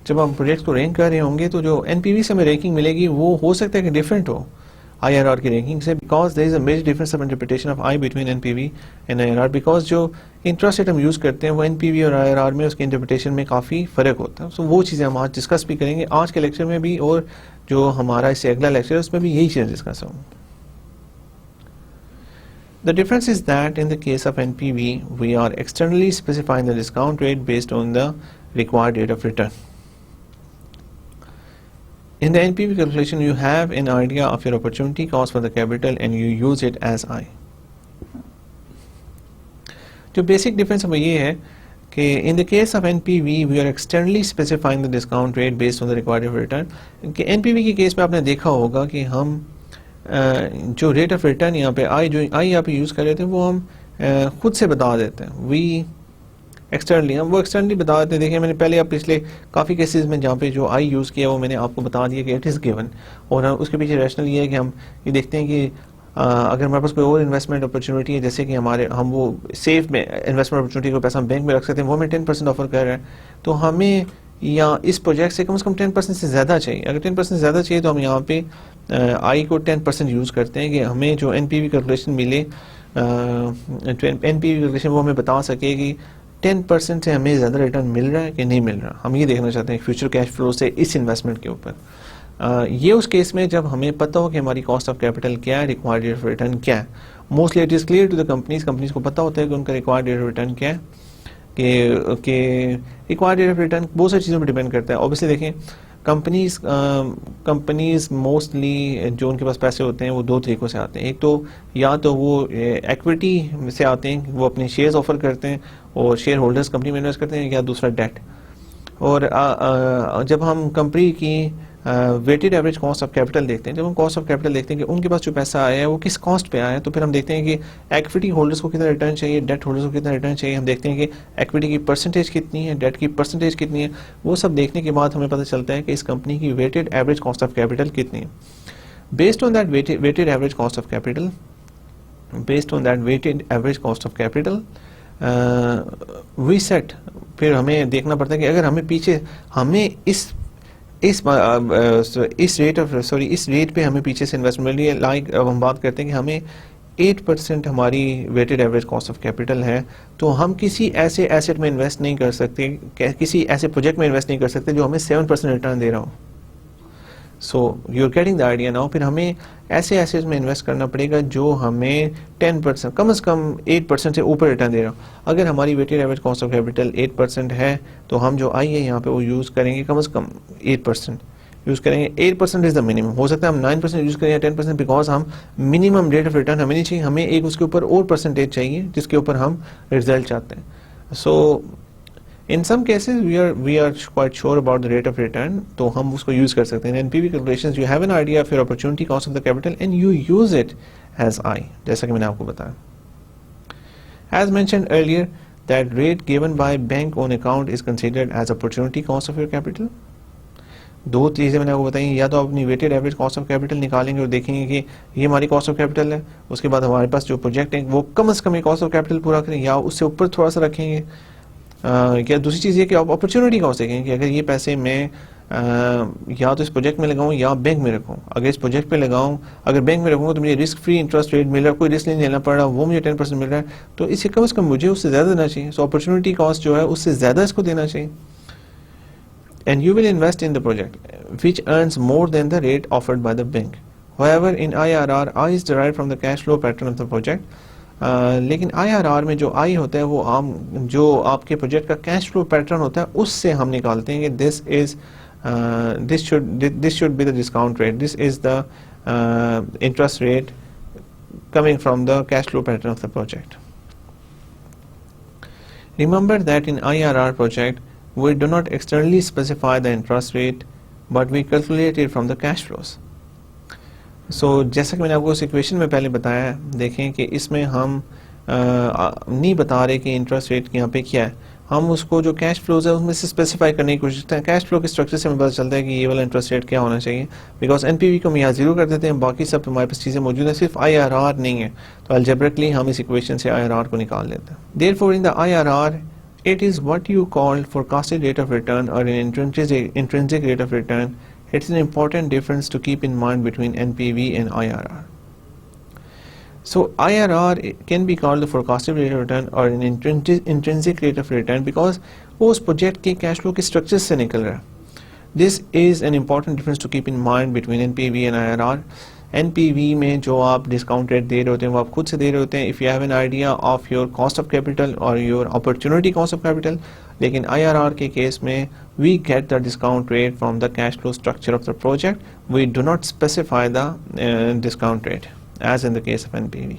जब हम प्रोजेक्ट को रैंक कर रहे होंगे तो जो NPV से हमें रैंकिंग मिलेगी वो हो सकता है कि डिफरेंट हो IRR की रैंकिंग से, because there is a major difference of interpretation of I between NPV and IRR. Because जो इंटरेस्ट रेट हम यूज़ करते हैं वो NPV और IRR में उसके इंटरप्रिटेशन में काफ़ी फ़र्क होता है. सो वो चीज़ें हम आज डिस्कस भी करेंगे आज के लेक्चर में भी, और जो हमारा इससे अगला लेक्चर है उसमें भी यही चीज़ें डिस्कस होंगी. The difference is that in the case of NPV, we are externally specifying the discount rate based on the required rate of return. In the NPV calculation, you have an idea of your opportunity cost for the capital and you use it as I. जो basic difference अब ये है कि in the case of NPV, we are externally specifying the discount rate based on the required rate of return. कि NPV के केस में आपने देखा होगा कि हम जो रेट ऑफ रिटर्न यहाँ पे आई यहाँ पे यूज़ कर रहे थे वो हम खुद से बता देते हैं, वी एक्सटर्नली, हम वो एक्सटर्नली बता देते हैं। देखिए मैंने पहले आप पिछले काफ़ी केसेस में जहाँ पे जो आई यूज़ किया वो मैंने आपको बता दिया कि इट इज़ गिवन, और उसके पीछे रैशनल ये है कि हम ये देखते हैं कि अगर हमारे पास कोई और इन्वेस्टमेंट अपॉर्चुनिटी है, जैसे कि हम वो सेफ में इन्वेस्टमेंट अपॉर्चुनिटी को पैसा हम बैंक में रख सकते हैं, वो हमें 10% ऑफर कर रहा है, तो हमें या इस प्रोजेक्ट से कम 10% से ज़्यादा चाहिए। अगर 10% ज़्यादा चाहिए तो हम यहाँ पे आई को 10% यूज़ करते हैं कि हमें जो NPV कैलकुलेशन मिले, NPV कैलकुलेशन वो हमें बता सके कि 10% से हमें ज़्यादा रिटर्न मिल रहा है कि नहीं मिल रहा। हम ये देखना चाहते हैं फ्यूचर कैश फ्लो से इस इन्वेस्टमेंट के ऊपर। ये उस केस में जब हमें पता हो कि हमारी कॉस्ट ऑफ कैपिटल क्या है, रिक्वायर्ड रेट ऑफ रिटर्न क्या है। Mostly it is clear to the companies को पता होता है कि उनका रिक्वायर्ड रेट ऑफ रिटर्न क्या है, कि रिक्वायर्ड रेट ऑफ रिटर्न बहुत सारी चीज़ों पर डिपेंड करता है। ऑब्वियसली देखें कंपनीज मोस्टली जो उनके पास पैसे होते हैं वो दो तरीक़ों से आते हैं। एक तो या तो वो इक्विटी से आते हैं, वो अपने शेयर्स ऑफर करते हैं और शेयर होल्डर्स कंपनी में इन्वेस्ट करते हैं, या दूसरा डेट। और जब हम कंपनी की weighted average cost of capital देखते हैं, जब हम कॉस्ट ऑफ कैपिटल देखते हैं कि उनके पास जो पैसा आया है वो किस कॉस्ट पे आया है, तो फिर हम देखते हैं कि इक्विटी होल्डर्स को कितना रिटर्न चाहिए, डेट होल्डर्स को कितना रिटर्न चाहिए। हम देखते हैं कि इक्विटी की परसेंटेज कितनी है, डेट की परसेंटेज कितनी है। वो सब देखने के बाद हमें पता चलता है कि इस कंपनी की weighted average cost of capital कितनी है। Based on that weighted average cost of capital, we set, फिर हमें देखना पड़ता है कि अगर हमें पीछे हमें इस रेट पे हमें पीछे से इन्वेस्टमेंट मिली है। लाइक अब हम बात करते हैं कि हमें 8% हमारी weighted average cost of capital है, तो हम किसी ऐसे एसेट में इन्वेस्ट नहीं कर सकते, किसी ऐसे प्रोजेक्ट में इन्वेस्ट नहीं कर सकते जो हमें 7% रिटर्न दे रहा हो। So you are getting the idea now. फिर हमें ऐसे एसेट्स में इन्वेस्ट करना पड़ेगा जो हमें 10%, कम से कम 8% से ऊपर रिटर्न दे रहा हो। अगर हमारी weighted average cost of capital 8% है तो हम जो आई है यहाँ पे वो यूज़ करेंगे कम से कम 8% यूज़ करेंगे। 8% इज़ द मिनिमम। हो सकता है हम 9% यूज़ करें या 10%, बिकॉज हम मिनिमम रेट ऑफ रिटर्न हमें नहीं चाहिए, हमें एक उसके ऊपर और परसेंटेज चाहिए जिसके ऊपर हम रिजल्ट चाहते हैं। सो in some cases we are quite sure about the rate of return, तो हम उसको यूज़ कर सकते हैं। NPV calculations, you have an idea of your opportunity cost of the capital and you use it as I, जैसा कि मैंने आपको बताया। As mentioned earlier, that rate given by bank on account is considered as opportunity cost of your capital। दो चीज़ें मैंने आपको बताई, या तो आप अपनी weighted average cost of capital निकालेंगे और देखेंगे कि ये हमारी कॉस्ट ऑफ कैपिटल है, उसके बाद हमारे पास जो प्रोजेक्ट है वो कम से कम ये कॉस्ट ऑफ कैपिटल पूरा करें या उससे ऊपर थोड़ा सा रखेंगे। क्या दूसरी चीज़ ये कि आप अपॉर्चुनिटी कॉस्ट देखें कि अगर ये पैसे मैं या तो इस प्रोजेक्ट में लगाऊं या बैंक में रखूं। अगर इस प्रोजेक्ट पे लगाऊं, अगर बैंक में रखूंगा तो मुझे रिस्क फ्री इंटरेस्ट रेट मिल रहा है, कोई रिस्क नहीं लेना पड़ रहा, वो मुझे 10% मिल रहा है, तो इससे कम से कम मुझे उससे ज़्यादा देना चाहिए। सो अपॉर्चुनिटी कॉस्ट जो है उससे ज़्यादा इसको देना चाहिए। And you will invest in the project which earns more than the rate offered by the bank. However, in IRR, I is derived from the cash flow pattern of the project. लेकिन IRR में जो I होता है वो जो आपके प्रोजेक्ट का कैश फ्लो पैटर्न होता है उससे हम निकालते हैं कि this should be the discount rate, this is the interest rate coming from the cash flow pattern of the project. Remember that in IRR project we do not externally specify the interest rate but we calculate it from the cash flows. जैसा कि मैंने आपको इस इक्वेशन में पहले बताया, देखें कि इसमें हम नहीं बता रहे कि इंटरेस्ट रेट यहाँ पे क्या है, हम उसको जो कैश फ्लोज है उसमें से स्पेसिफाई करने की कोशिश करते हैं। कैश फ्लो के स्ट्रक्चर से हमें पता चलता है कि ये वाला इंटरेस्ट रेट क्या होना चाहिए, बिकॉज NPV को हम यहाँ जीरो कर देते हैं, बाकी सब हमारे पास चीज़ें मौजूद हैं, सिर्फ IRR नहीं है, तो अलजेब्रिकली हम इस इक्वेशन से IRR को निकाल लेते हैं। Therefore in the IRR it is what you call forecasted rate of return or an intrinsic rate of return. It's an important difference to keep in mind between NPV and IRR. So IRR can be called the forecasted rate of return or an intrinsic rate of return because वो उस प्रोजेक्ट के कैश फ्लो के स्ट्रक्चर से निकल रहा है। This is an important difference to keep in mind between NPV and IRR. NPV में जो आप डिस्काउंट रेट दे रहे होते हैं वो आप खुद से दे रहे होते हैं, if you have an idea of your cost of capital और your opportunity cost of capital. लेकिन IRR के केस में we get the discount rate from the cash flow structure of the project, we do not specify the discount rate as in the case of NPV.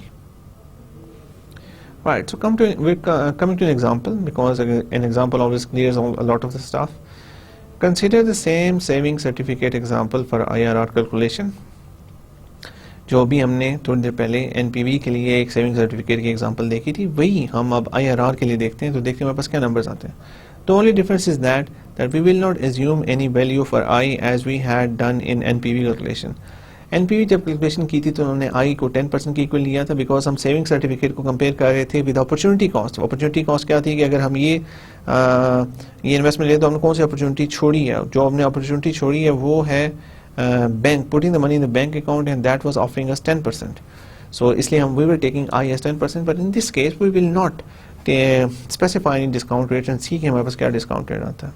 Right, so we're coming to an example because an example always clears a lot of the stuff. Consider the same saving certificate example for IRR calculation. जो भी हमने थोड़ी देर पहले एनपीवी के लिए एक सेविंग सर्टिफिकेट की एग्जांपल देखी थी, वही हम अब आईआरआर के लिए देखते हैं। तो देखते हैं हमारे पास क्या नंबर्स आते हैं। The only difference is that we will not assume any value for I as we had done in NPV calculation. NPV जब कैलकुलेशन की थी तो उन्होंने I को 10% की इक्वल लिया था, बिकॉज हम सेविंग सर्टिफिकेट को कंपेयर कर रहे थे with opportunity cost. Opportunity cost क्या थी कि अगर हम ये इन्वेस्टमेंट ले तो हमने कौन सी अपॉर्चुनिटी छोड़ी है। जो हमने अपॉर्चुनिटी छोड़ी है वो है bank, putting the money in the bank account, and that was offering us 10%। So इसलिए हम we were taking I as 10%, but in this case we will not specify any discount rates and see कि हमारे पास क्या discount rate आता है।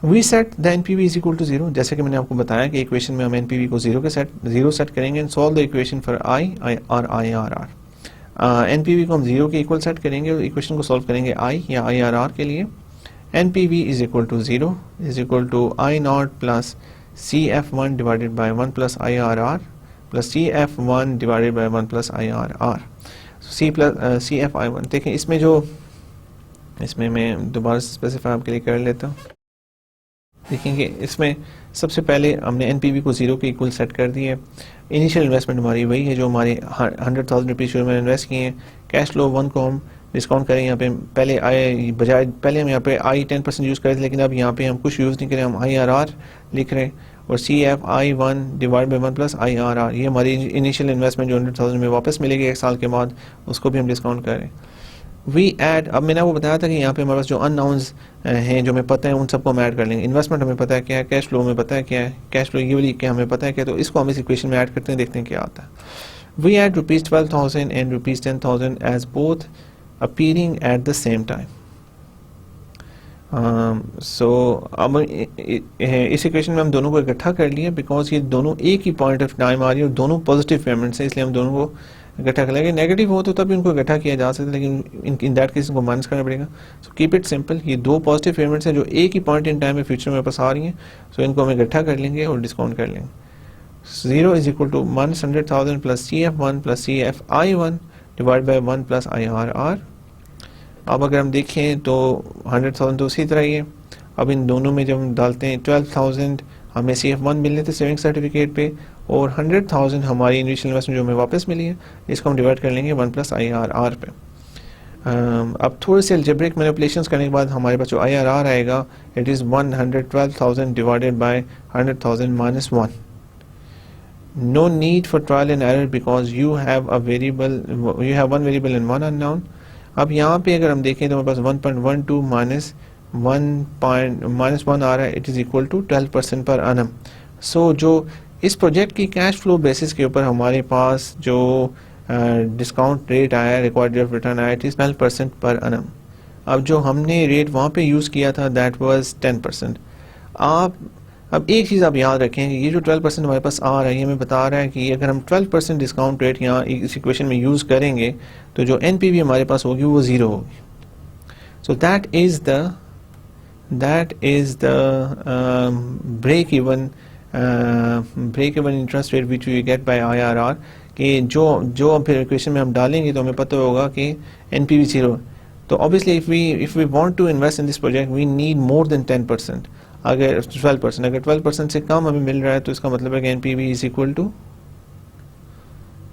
We set the NPV is equal to 0, जैसे कि मैंने आपको बताया कि इक्वेशन में हम NPV को 0 सेट करेंगे and solve the equation for I और IRR। NPV को हम 0 के इक्वल सेट करेंगे और इक्वेशन को सॉल्व करेंगे I या IRR के लिए। NPV is equal to 0 is equal to I0 plus CF1 divided by 1 plus IRR plus CF1 divided by 1 plus IRR। CFI1 देखें, इसमें मैं दोबारा स्पेसिफाई आपके लिए कर लेता हूँ। देखेंगे इसमें सबसे पहले हमने एनपीवी को 0 के इक्वल सेट कर दिया है। इनिशियल इन्वेस्टमेंट हमारी वही है जो हमारे 100,000 रुपीज़ शुरू में इन्वेस्ट किए हैं। कैश फ्लो 1 को हम डिस्काउंट करें यहाँ पे, पहले हम यहाँ पे आई 10% यूज़ करे थे, लेकिन अब यहाँ पे हम कुछ यूज़ नहीं करें, हम IRR लिख रहे हैं और CFI1 divide by 1 plus IRR, ये हमारी इनिशियल इन्वेस्टमेंट जो 100,000 में वापस मिलेगी 1 साल के बाद, उसको भी हम डिस्काउंट करें। वी ऐड, अब मैंने आपको बताया था कि यहाँ पे हमारे पास जो अननाउंस हैं जो हमें पता है उन सबको हम ऐड कर लेंगे। इन्वेस्टमेंट हमें पता है क्या है, कैश फ्लो हमें पता है क्या है, कैश फ्लो ये वाली क्या हमें पता है क्या, तो इसको हम इस इक्वेशन में ऐड करते हैं, देखते हैं क्या आता है। We add ₹12,000 and ₹10,000 as both appearing at the same time. So अब इस इक्वेशन में हम दोनों को इकट्ठा कर लिया बिकॉज ये दोनों एक ही पॉइंट ऑफ टाइम आ रही है और दोनों पॉजिटिव पेमेंट्स हैं, इसलिए हम दोनों को इकट्ठा कर लेंगे। नेगेटिव हो तो तब भी उनको इकट्ठा किया जा सकता है, लेकिन इन दैट केस इनको माइनस करना पड़ेगा। सो कीप इट सिंपल, ये दो पॉजिटिव पेमेंट्स हैं जो एक ही पॉइंट इन टाइम में फ्यूचर में वापस आ रही हैं, सो इनको हम इकट्ठा कर लेंगे और डिस्काउंट कर लेंगे। 0 is equal to -100,000 plus CF1 plus CFI1 divide by 1 plus IRR। अब अगर हम देखें तो 100,000 तो उसी तरह ही है। अब इन दोनों में जब हम डालते हैं 12,000 हमें CF1 मिलने थे सेविंग सर्टिफिकेट पे और 100,000 हमारी इनिशियल इन्वेस्टमेंट जो हमें वापस मिली है, इसको हम डिवाइड कर लेंगे 1 प्लस IRR पे। अब थोड़े से अलजेब्रिक मैनिपुलेशंस करने के बाद हमारे पास जो IRR आएगा it is 112,000 divided by 100,000 minus 1। No need for trial and error because you have one variable and one unknown. अब यहाँ पे अगर हम देखें तो हमारे पास 1.12 माइनस 1 आ रहा है, इट इज़ इक्वल टू 12% पर annum। सो जो इस प्रोजेक्ट की कैश फ्लो बेसिस के ऊपर हमारे पास जो डिस्काउंट रेट आया, रिक्वायर्ड रेट ऑफ रिटर्न आया, इट इज़ 12% पर annum। अब जो हमने रेट वहाँ पे यूज़ किया था दैट वाज 10%। अब एक चीज़ आप याद रखें कि ये जो 12% हमारे पास आ रहा है, ये हमें बता रहा है कि अगर हम 12% डिस्काउंट रेट यहाँ इस इक्वेशन में यूज़ करेंगे तो जो NPV हमारे पास होगी वो 0 होगी। So that is the break even interest rate which we get by IRR, कि जो फिर इक्वेशन में हम डालेंगे तो हमें पता होगा कि NPV 0। तो obviously if we want to invest in this project we need more than 10%। अगर 12% से कम हमें मिल रहा है तो इसका मतलब है कि NPV इज इक्वल टू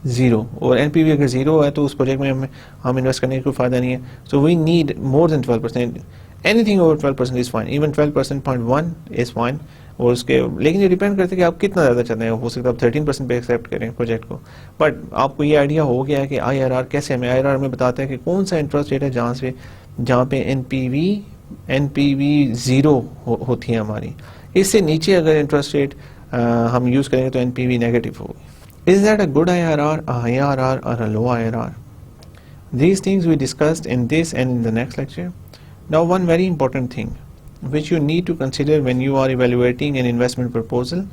0, और NPV अगर 0 है तो उस प्रोजेक्ट में हम इन्वेस्ट करने का कोई फ़ायदा नहीं है। So we need more than 12%। Anything over 12% is fine, even 12.1 is fine. और उसके लेकिन ये डिपेंड करता है कि आप कितना ज़्यादा चाहते हैं। हो सकता है आप 13% पे एक्सेप्ट करें प्रोजेक्ट को, बट आपको ये आइडिया हो गया है कि IRR कैसे हमें IRR में बताता है कि कौन सा इंटरेस्ट रेट है जहाँ पे NPV 0 होती है हमारी। इससे नीचे अगर इंटरेस्ट रेट हम यूज़ करेंगे तो NPV नेगेटिव होगी। Is that a good IRR, IRR और अ लो IRR? These things we discussed in this and in the next lecture. Now one very important thing which you need to consider when you are evaluating an investment proposal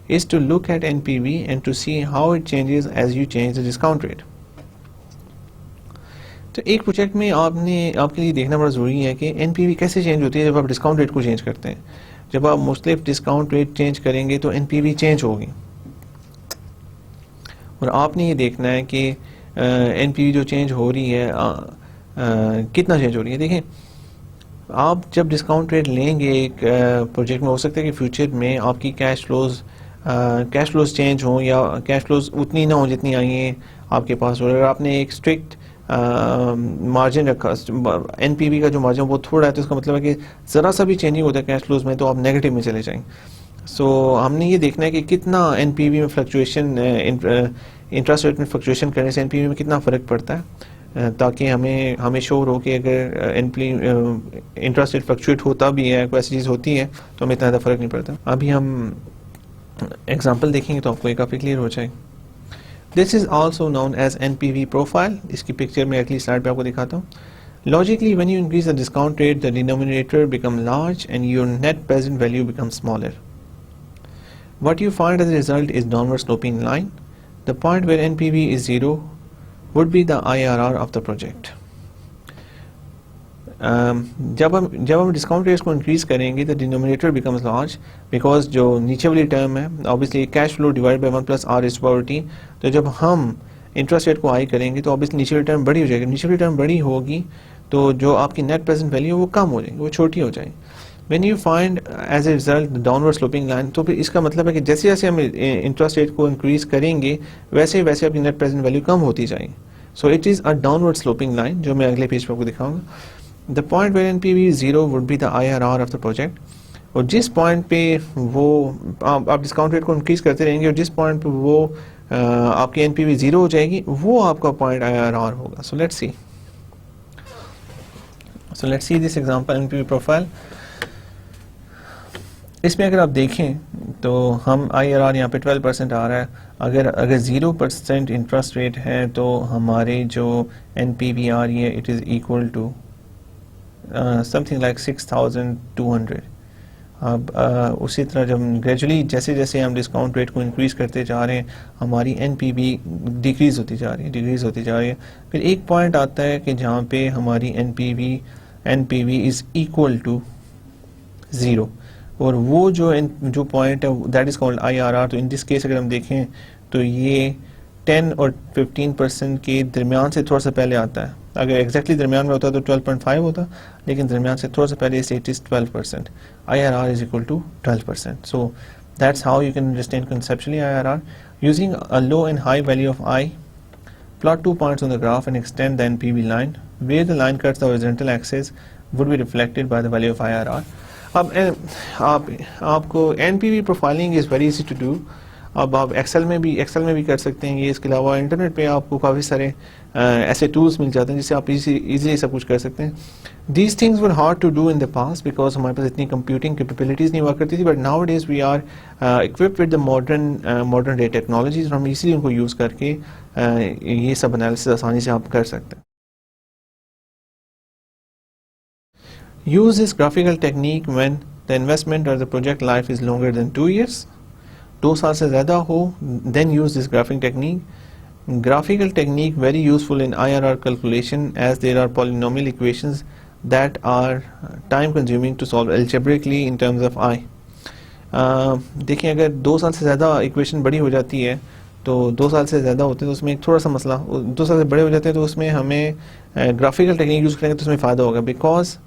is to look at NPV and to see how it changes as you change the discount rate. तो एक प्रोजेक्ट में आपके लिए देखना बड़ा ज़रूरी है कि NPV कैसे चेंज होती है जब आप डिस्काउंट रेट को चेंज करते हैं। जब आप मुख्तलिफ डिस्काउंट रेट चेंज करेंगे तो NPV चेंज होगी, और आपने ये देखना है कि NPV जो चेंज हो रही है कितना चेंज हो रही है। देखें, आप जब डिस्काउंट रेट लेंगे एक प्रोजेक्ट में, हो सकता है कि फ्यूचर में आपकी cash flows cash flows change हों या कैश फ्लोज उतनी ना हो जितनी आई हैं आपके पास, और अगर आपने एक स्ट्रिक्ट मार्जिन रखा, एनपीवी का जो मार्जिन वो थोड़ा है, तो इसका मतलब है कि ज़रा सा भी चेंजिंग होता है कैश फ्लोज में तो आप नेगेटिव में चले जाएंगे। सो हमने ये देखना है कि कितना एनपीवी में फ्लक्चुएशन, इंटरेस्ट रेट में फ्लक्चुएशन करने से एनपीवी में कितना फ़र्क पड़ता है, ताकि हमें श्योर हो कि अगर इंटरेस्ट रेट फ्लक्चुएट होता भी है, कोई ऐसी चीज़ होती है तो हमें इतना ज़्यादा फ़र्क नहीं पड़ता। अभी हम एग्जाम्पल देखेंगे तो आपको ये काफ़ी क्लियर हो जाएगी। This is also known as NPV profile. इसकी पिक्चर मैं अगली स्लाइड पे आपको दिखाता हूँ। Logically when you increase the discount rate the denominator become large and your net present value become smaller. What you find as a result is downward sloping line. The point where NPV is 0 would be the IRR of the project. जब हम डिस्काउंट रेट्स को इंक्रीज करेंगे तो डिनोमिनेटर बिकम्स लार्ज, बिकॉज जो नीचे वाली टर्म है obviously cash flow divide by 1 plus r is power t, तो जब हम इंटरेस्ट रेट को हाई करेंगे तो ऑब्वियसली नीचे वाली टर्म बड़ी हो जाएगी, नीचे वाली टर्म बड़ी होगी तो जो आपकी नेट प्रेजेंट वैल्यू वो कम हो जाएगी, वो छोटी हो जाएगी. When you find as a result the downward sloping line, तो फिर इसका मतलब है कि जैसे जैसे हम इंटरेस्ट रेट को इंक्रीज करेंगे वैसे वैसे अपनी नेट प्रेजेंट वैल्यू कम होती जाएगी. So it is a downward sloping line, जो मैं अगले पेज पर आपको दिखाऊंगा. The point where NPV is 0 would be the IRR of the project. और जिस पॉइंट पे वो आप डिस्काउंट रेट को इंक्रीज करते रहेंगे और जिस पॉइंट पे वो आपकी एनपीवी 0 हो जाएगी वो आपका पॉइंट आईआरआर होगा. सो let's see this example NPV profile. इसमें अगर आप देखें तो हम IRR यहाँ पे 12% आ रहा है. अगर 0% इंटरेस्ट रेट है तो हमारे जो NPV आ रही है it is equal to something like 6,200. अब उसी तरह जब ग्रेजुअली जैसे जैसे हम डिस्काउंट रेट को इंक्रीज़ करते जा रहे हैं हमारी NPV डिक्रीज़ होती जा रही है. फिर एक पॉइंट आता है कि जहाँ पे हमारी NPV इज़ इक्वल टू 0, और वो जो पॉइंट है दैट इज़ कॉल्ड IRR. तो इन दिस केस अगर हम देखें तो ये 10 और 15% के दरमियान से थोड़ा सा पहले आता है. अगर एग्जैक्टली दरमियान में होता तो 12.5 होता, लेकिन दरमियान से थोड़ा सा पहले इस it is 12%. IRR is equal to 12%. So that's how you can understand conceptually IRR using a low and high value of I. Plot 2 points on the graph and extend the NPV line. Where the line cuts the horizontal axis would be reflected by the value of IRR. अब आपको NPV profiling is very easy to do. अब आप एक्सेल में भी कर सकते हैं ये. इसके अलावा इंटरनेट पे आपको काफ़ी सारे ऐसे टूल्स मिल जाते हैं जिससे आप इजीली सब कुछ कर सकते हैं. These things were hard to do in the past because हमारे पास इतनी कंप्यूटिंग कैपेबिलिटीज़ नहीं हुआ करती थी. But nowadays we are equipped with the modern day technologies, और हम इसीलिए उनको यूज़ करके ये सब एनालिसिस आसानी से आप कर सकते हैं. Use this graphical technique when the investment or the project life is longer than 2 years. 2 साल से ज़्यादा हो, then use this graphical technique. Graphical technique very useful in IRR calculation as there are polynomial equations that are time consuming to solve algebraically in terms of I. देखिए अगर 2 साल से ज़्यादा इक्वेशन बड़ी हो जाती है तो 2 साल से ज़्यादा होते हैं तो उसमें एक थोड़ा सा मसला, 2 साल से बड़े हो जाते हैं तो उसमें हमें ग्राफिकल टेक्निक यूज़ करेंगे तो उसमें फ़ायदा होगा. बिकॉज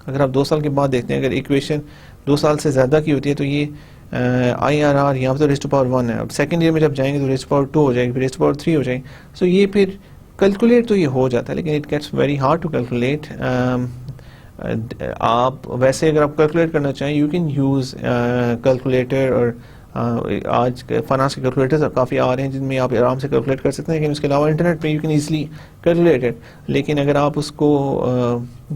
अगर आप 2 साल के बाद देखते हैं अगर इक्वेशन 2 साल से ज़्यादा की होती है तो ये IRR यहाँ पर तो रेज़ टू पावर 1 है. अब सेकंड ईयर में जब जाएंगे तो रेज़ टू पावर 2 हो जाएगी, फिर रेज़ टू पावर 3 हो जाएगी. सो ये फिर कैलकुलेट तो ये हो जाता है लेकिन it gets very hard to calculate. आप वैसे अगर आप कैलकुलेट करना चाहें यू कैन यूज़ कैलकुलेटर, और आज फाइनेंस के कैलकुलेटर्स काफ़ी आ रहे हैं जिनमें आप आराम से कैलकुलेट कर सकते हैं. लेकिन उसके अलावा इंटरनेट पे you can easily calculate it. लेकिन अगर आप उसको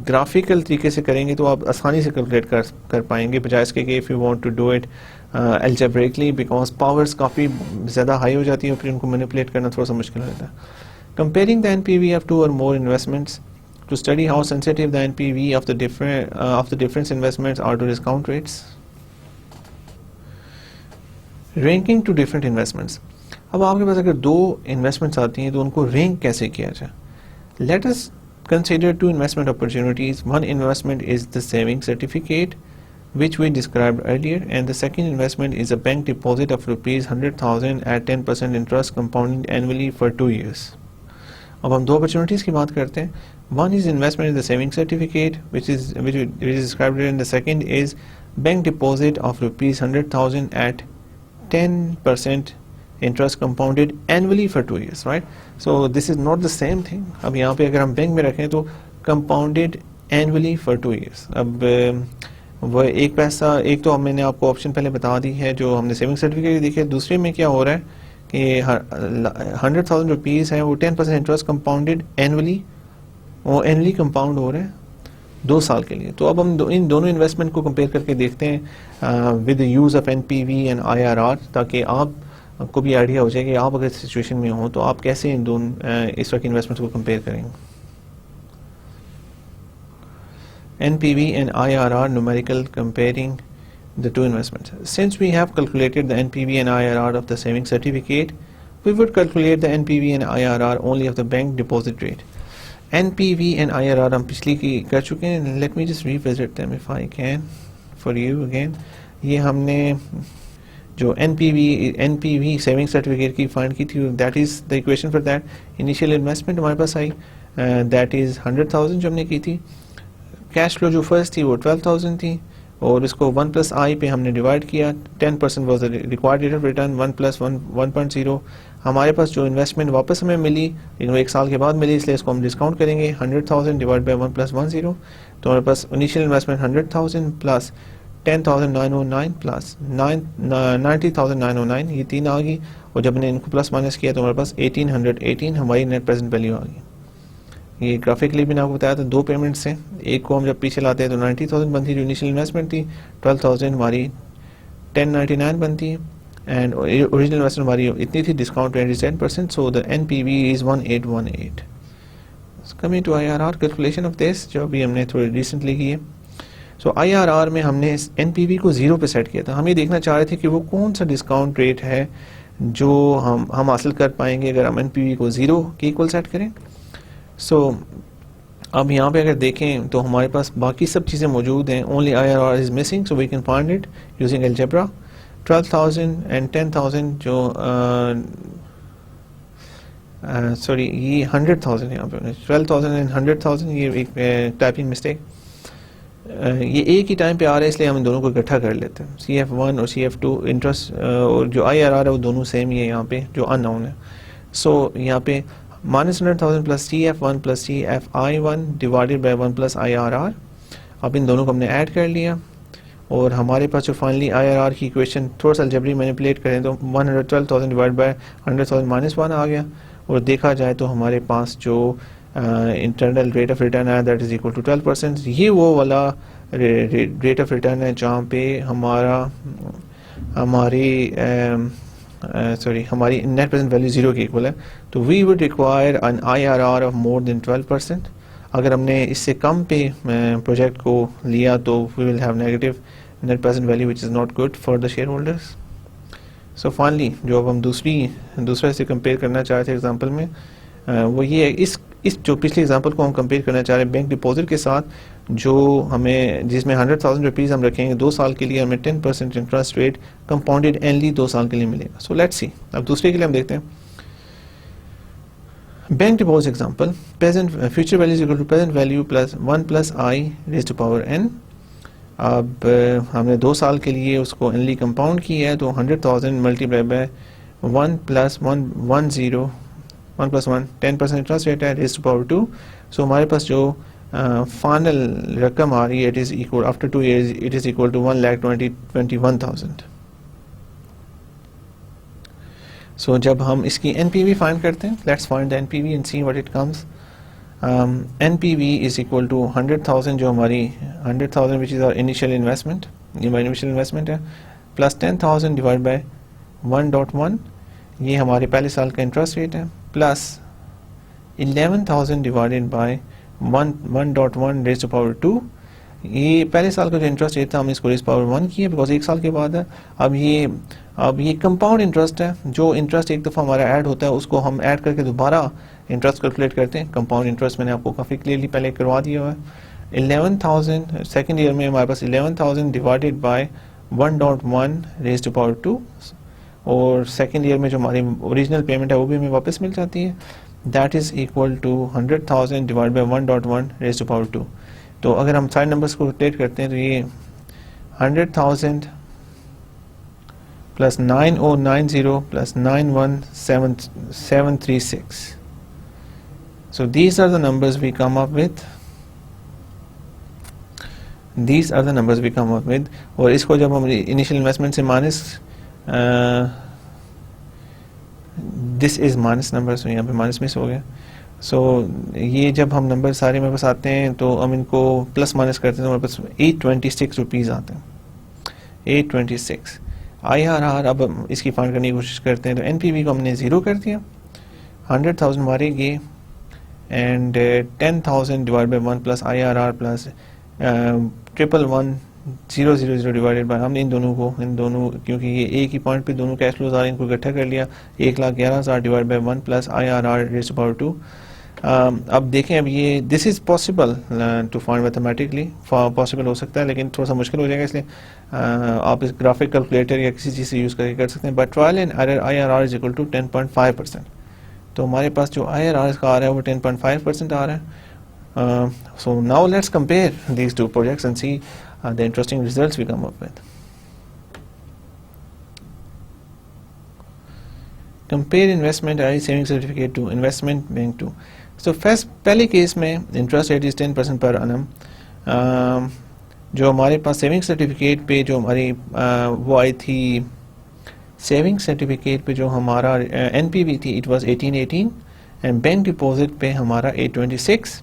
ग्राफिकल तरीके से करेंगे तो आप आसानी से कैलकुलेट कर पाएंगे बजाय इसके कि if you want to do it algebraically, because powers काफ़ी ज़्यादा हाई हो जाती है फिर उनको मैनिपुलेट करना थोड़ा सा मुश्किल हो जाता है. Comparing the NPV of 2 or more investments to study how sensitive the NPV of the different investments are to discount rates. Ranking to different investments. अब आपके पास अगर 2 इन्वेस्टमेंट्स आती हैं तो उनको रैंक कैसे किया जाए. Let us consider 2 investment opportunities. One investment is the saving certificate which we described earlier, and the second investment is a bank deposit of rupees 100,000 at 10% interest compounding annually for 2 years. अब हम 2 अपॉर्चुनिटीज़ की बात करते हैं. One is investment in the saving certificate which is described here, and the second is bank deposit of rupees 100,000 at 10% interest compounded annually for 2 years, right? So this is not the same thing. अब यहाँ पे अगर हम बैंक में रखें तो compounded annually for 2 years. अब वो एक पैसा, एक तो मैंने आपको ऑप्शन पहले बता दी है जो हमने सेविंग सर्टिफिकेट देखी है. दूसरे में क्या हो रहा है कि 100,000 रुपीज़ है वो 10% इंटरेस्ट कंपाउंडेड एनुअली, वो एनुअली कंपाउंड हो रहे हैं 2 साल के लिए. तो अब हम इन दोनों इन्वेस्टमेंट को कंपेयर करके देखते हैं with use of NPV and IRR, ताकि आपको भी आइडिया हो जाए कि आप अगर सिचुएशन में हो तो आप कैसे इन दोनों इस वक्त इन्वेस्टमेंट्स को कंपेयर करेंगे. NPV and IRR numerical comparing the two investments. Since we have calculated the NPV and IRR of the savings certificate, we would calculate the NPV and IRR only of the bank deposit rate. NPV and IRR हम पिछली की कर चुके हैं. Let me just revisit them if I can for you again. ये हमने जो NPV savings certificate की फाइंड की थी, that is the equation for that. Initial investment हमारे पास आई, that is 100,000 जो हमने की थी. कैश फ्लो जो फर्स्ट थी वो 12,000 थी और इसको 1 प्लस आई पे हमने डिवाइड किया. 10% was required rate of return, 1 plus 1.0. हमारे पास जो इन्वेस्टमेंट वापस हमें मिली लेकिन वो 1 साल के बाद मिली, इसलिए इसको हम डिस्काउंट करेंगे. 100,000 डिवाइड बाई 1 प्लस 10, तो हमारे पास इनिशियल इन्वेस्टमेंट 100,000 प्लस 10,909 प्लस 90,909, ये 3 आ गई. और जब मैंने इनको प्लस माइनस किया तो हमारे पास 1818 हमारी नेट प्रेजेंट वैल्यू आ गई. ये ग्राफिकली भी मैंने आपको बताया था 2 पेमेंट्स हैं. एक को हम जब पीछे लाते हैं तो 90,000 बनती जो इनिशियल इन्वेस्टमेंट थी, 12,000 हमारी 1099 बनती है एंड ओरिजिनल इन्वेस्टमेंट हमारी इतनी थी, discount 27%. So the NPV is 1818. Coming to IRR calculation of this जो अभी हमने थोड़ी रिसेंटली की है. सो IRR में हमने NPV को 0 पे सेट किया था. हम ये देखना चाह रहे थे कि वो कौन सा डिस्काउंट रेट है जो हम हासिल कर पाएंगे अगर हम NPV को 0 के इक्वल सेट करें. सो अब यहाँ पे अगर देखें तो हमारे पास बाकी सब चीज़ें मौजूद हैं. Only IRR is missing, so we can find it using algebra. 12,000 and 10,000 जो सॉरी ये 100,000 यहाँ पे 12,000 एंड 100,000, ये एक टाइपिंग मिस्टेक. ये एक ही टाइम पे आ रहा है इसलिए हम दोनों को इकट्ठा कर लेते हैं. CF1 और CF2 इंटरेस्ट और जो IRR है वो दोनों सेम ही है यहाँ पे जो अननोन है. सो यहाँ पे -100,000 plus CF1 plus CFI1 divided by 1 plus IRR. अब इन दोनों को हमने ऐड कर लिया और हमारे पास जो फाइनली IRR की इक्वेशन थोड़ा सा अलजेब्री मैनिपुलेट करें तो 112,000 डिवाइड बाई 100,000 -1 आ गया. और देखा जाए तो हमारे पास जो इंटरनल रेट ऑफ रिटर्न है दैट इज़ इक्वल टू 12%. ये वो वाला रेट ऑफ रिटर्न है जहाँ पे हमारी नेट प्रेजेंट वैल्यू 0 के इक्वल है. तो we would require an IRR of more than 12%. अगर हमने इससे कम पे प्रोजेक्ट को लिया तो we will have negative net present value which is not good for the share holders. So finally जो अब हम दूसरे से कंपेयर करना चाह रहे थे एग्जांपल में वो ये है, इस जो पिछले एग्जांपल को हम कंपेयर करना चाह रहे हैं बैंक डिपॉजिट के साथ जो हमें जिसमें 100,000 रुपीज़ हम रखेंगे 2 साल के लिए, हमें 10% इंटरेस्ट रेट कंपाउंडेड एनली 2 साल के लिए मिलेगा. So let's see. अब दूसरे के लिए हम देखते हैं bank deposit example. Present future value is equal to present value plus 1 plus I raised to power n. अब हमने 2 साल के लिए उसको एनली कंपाउंड किया है तो 100,000 multiply by 1 plus 1 10% interest rate है रेज़्ड टू पावर 2. सो हमारे पास जो फाइनल रकम आ रही है it is equal after 2 years it is equal to 1,21,000. So जब हम इसकी NPV फाइंड करते हैं, let's find the NPV and see what it comes. NPV is equal to 100,000 जो हमारी 100,000 which is our initial investment, ये हमारी इनिशियल इन्वेस्टमेंट है, प्लस 10,000 डिवाइड बाय 1.1 ये हमारे पहले साल का इंटरेस्ट रेट है, plus 11,000 divided by 1.1 raised to power 2. ये पहले साल का जो इंटरेस्ट रेट था हमने इसको रेज़ पावर 1 किया बिकॉज 1 साल के बाद है. अब ये कंपाउंड इंटरेस्ट है. जो इंटरेस्ट एक दफ़ा हमारा ऐड होता है उसको हम ऐड करके दोबारा इंटरेस्ट कैलकुलेट करते हैं. कंपाउंड इंटरेस्ट मैंने आपको काफ़ी क्लियरली पहले करवा दिया हुआ है. 11,000 सेकेंड ईयर में हमारे पास 11,000 divided by 1.1 raised to power 2 और सेकेंड ईयर में जो हमारी ओरिजिनल पेमेंट है वो भी हमें वापस मिल जाती है. That is equal to 100,000 divide by 1.1 raised to power 2. तो अगर हम सारे नंबर्स को रोटेट करते हैं तो ये 100,000 plus 9090 plus 917736. So these are the numbers we come up with. These are the numbers we come up with. और इसको जब हम initial investment से minus this is minus number, so यहाँ पे minus मिस हो गया. So ये जब हम नंबर सारे मेरे पास आते हैं तो हम इनको प्लस माइनस करते हैं तो हमारे पास 826 रुपीज़ आते हैं. 826 IRR. अब इसकी फाइंड करने की कोशिश करते हैं तो NPV को हमने ज़ीरो कर दिया. 100,000 हमारे ये and 10,000 divide by 1 plus IRR plus 111,000 divided by, हमने इन दोनों क्योंकि ये एक ही पॉइंट पे दोनों कैश फ्लोज आ रहे हैं इनको इकट्ठा कर लिया. 1,11,000 divide by 1 plus IRR raised to power 2. अब देखें, अब ये this is possible to find mathematically, possible हो सकता है लेकिन थोड़ा सा मुश्किल हो जाएगा, इसलिए आप इस ग्राफिक कैलकुलेटर या किसी चीज़ से यूज़ करके कर सकते हैं. But trial and error IRR is equal to 10.5%. तो हमारे पास जो IRR इसका आ रहा है वो 10.5% आ रहा है. So now let's compare these two projects and see the interesting results we come up with. Compare investment IRA savings certificate to investment bank 2. So first पहले केस में interest rate is 10% per annum. जो हमारे पास सेविंग सर्टिफिकेट पे जो हमारी वो आई थी, सेविंग सर्टिफिकेट पे जो हमारा NPV थी it was 1818 and bank deposit पे हमारा 826.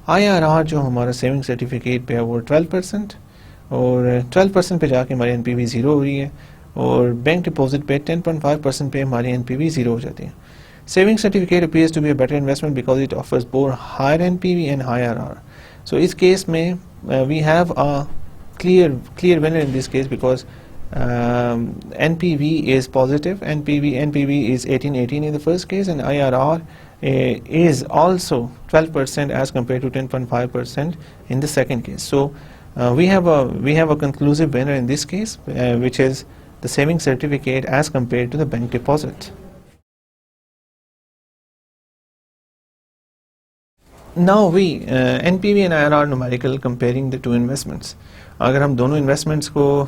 IRR जो हमारा सेविंग सर्टिफिकेट पे है वो 12% और 12% पे जाके हमारी NPV ज़ीरो हो रही है और बैंक डिपॉजिट पे 10.5% पे हमारी NPV ज़ीरो हो जाती है. Saving certificate appears to be a better investment because it offers both higher NPV and higher IRR. So इस केस में we have a clear winner in this case because NPV is positive. NPV is 1818 in the first case and IRR is also 12% as compared to 10.5% in the second case. So we have a conclusive winner in this case, which is the saving certificate as compared to the bank deposit. Now we NPV and IRR numerical comparing the two investments. अगर हम दोनों इन्वेस्टमेंट्स को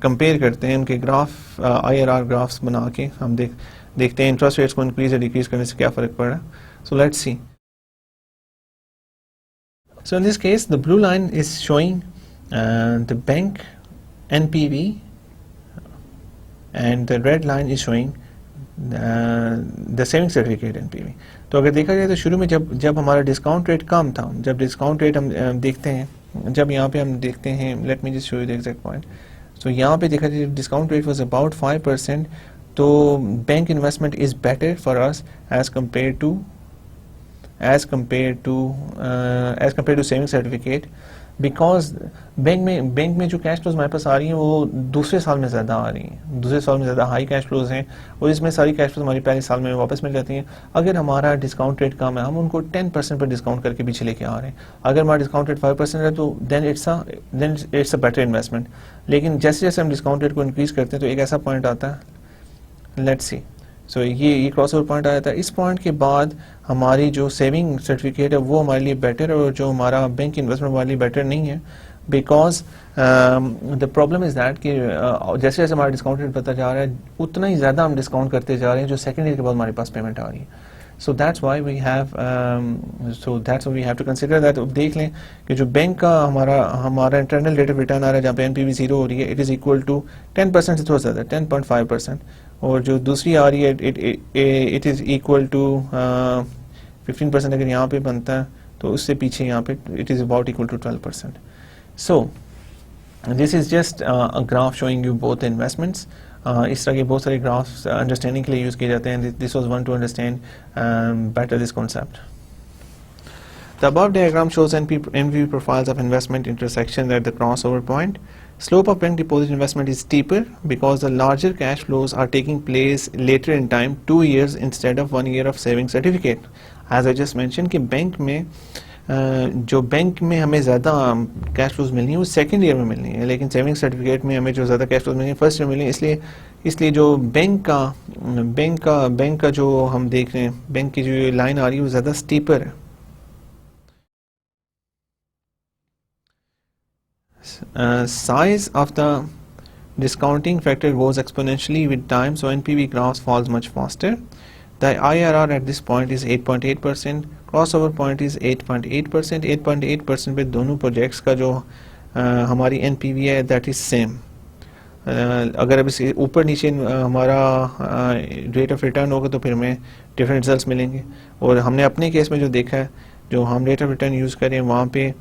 कंपेयर करते हैं, उनके ग्राफ IRR ग्राफ्स बना के हम देखते हैं इंटरेस्ट रेट्स को इंक्रीज या डिक्रीज करने से क्या फ़र्क पड़ रहा है. सो let's C. So in this case the blue line is showing the bank NPV and the red line is showing the saving certificate NPV. तो अगर देखा जाए तो शुरू में जब हमारा डिस्काउंट रेट कम था, जब डिस्काउंट रेट हम देखते हैं, जब यहाँ पे हम देखते हैं, let me just show you the exact point. So यहाँ पे देखा जाए डिस्काउंट रेट वाज अबाउट 5%. तो bank investment is better for us as compare to saving certificate because bank में जो कैश फ्लोज हमारे पास आ रही हैं वो दूसरे साल में ज़्यादा आ रही हैं, दूसरे साल में ज़्यादा हाई कैश फ्लोज हैं और इसमें सारी कैश फ्लोज हमारी पहले साल में वापस मिल जाती हैं. अगर हमारा डिस्काउंट रेट कम है हम उनको 10% पर डिस्काउंट करके पीछे लेके आ रहे हैं. अगर हमारा डिस्काउंट रेट 5% है तो then it's a better investment. लेकिन जैसे जैसे हम डिस्काउंट रेट को इंक्रीज़ करते हैं तो एक ऐसा पॉइंट आता है, लेट्स सी. सो ये क्रॉस ओवर पॉइंट आया था. इस पॉइंट के बाद हमारी जो सेविंग सर्टिफिकेट है वो हमारे लिए बेटर है और जो हमारा बैंक इन्वेस्टमेंट हमारे लिए बेटर नहीं है because the problem is that कि जैसे जैसे हमारा डिस्काउंट रेट बढ़ता जा रहा है उतना ही ज़्यादा हम डिस्काउंट करते जा रहे हैं जो सेकेंड ईयर के बाद हमारे पास पेमेंट आ रही है. So that's why we have to consider that. अब देख लें कि जो बैंक का हमारा इंटरनल रेट ऑफ रिटर्न आ रहा है जहाँ पे NPV ज़ीरो हो रही है, इट इज़ इक्वल टू 10% से थोड़ा ज़्यादा 10.5%. और जो दूसरी आ रही है इट इज़ इक्वल टू 15% अगर यहाँ पे बनता है तो उससे पीछे यहाँ पे it is about equal to 12%. So this is just a graph showing you both investments. इस तरह के बहुत सारे ग्राफ्स अंडरस्टैंडिंग के लिए यूज़ किए जाते हैं. This was one two understand better this concept. The above diagram shows NPV profiles of investment intersections at the crossover point. Slope of bank deposit investment is steeper because the larger cash flows are taking place later in time, 2 years instead of 1 year of saving certificate. As I just mentioned कि बैंक में जो बैंक में हमें ज़्यादा कैश फ्लोज मिलनी है वो सेकेंड ईयर में मिलनी है, लेकिन सेविंग सर्टिफिकेट में हमें जो ज़्यादा कैश फ्लोज मिलनी है फर्स्ट ईयर मिलनी है. इसलिए जो बैंक का जो हम देख रहे हैं, बैंक की जो लाइन आ रही है वो ज़्यादा स्टीपर है. Size of the discounting factor goes exponentially with time, so NPV graph falls much faster. The IRR at this point is 8.8%, crossover point is 8.8%. 8.8% पे दोनों प्रोजेक्ट्स का जो हमारी NPV है that is same. अगर अब इसे ऊपर नीचे हमारा रेट ऑफ रिटर्न होगा तो फिर हमें डिफरेंट रिजल्ट्स मिलेंगे. और हमने अपने केस में जो देखा है, जो हम रेट ऑफ रिटर्न यूज़ करें वहाँ पे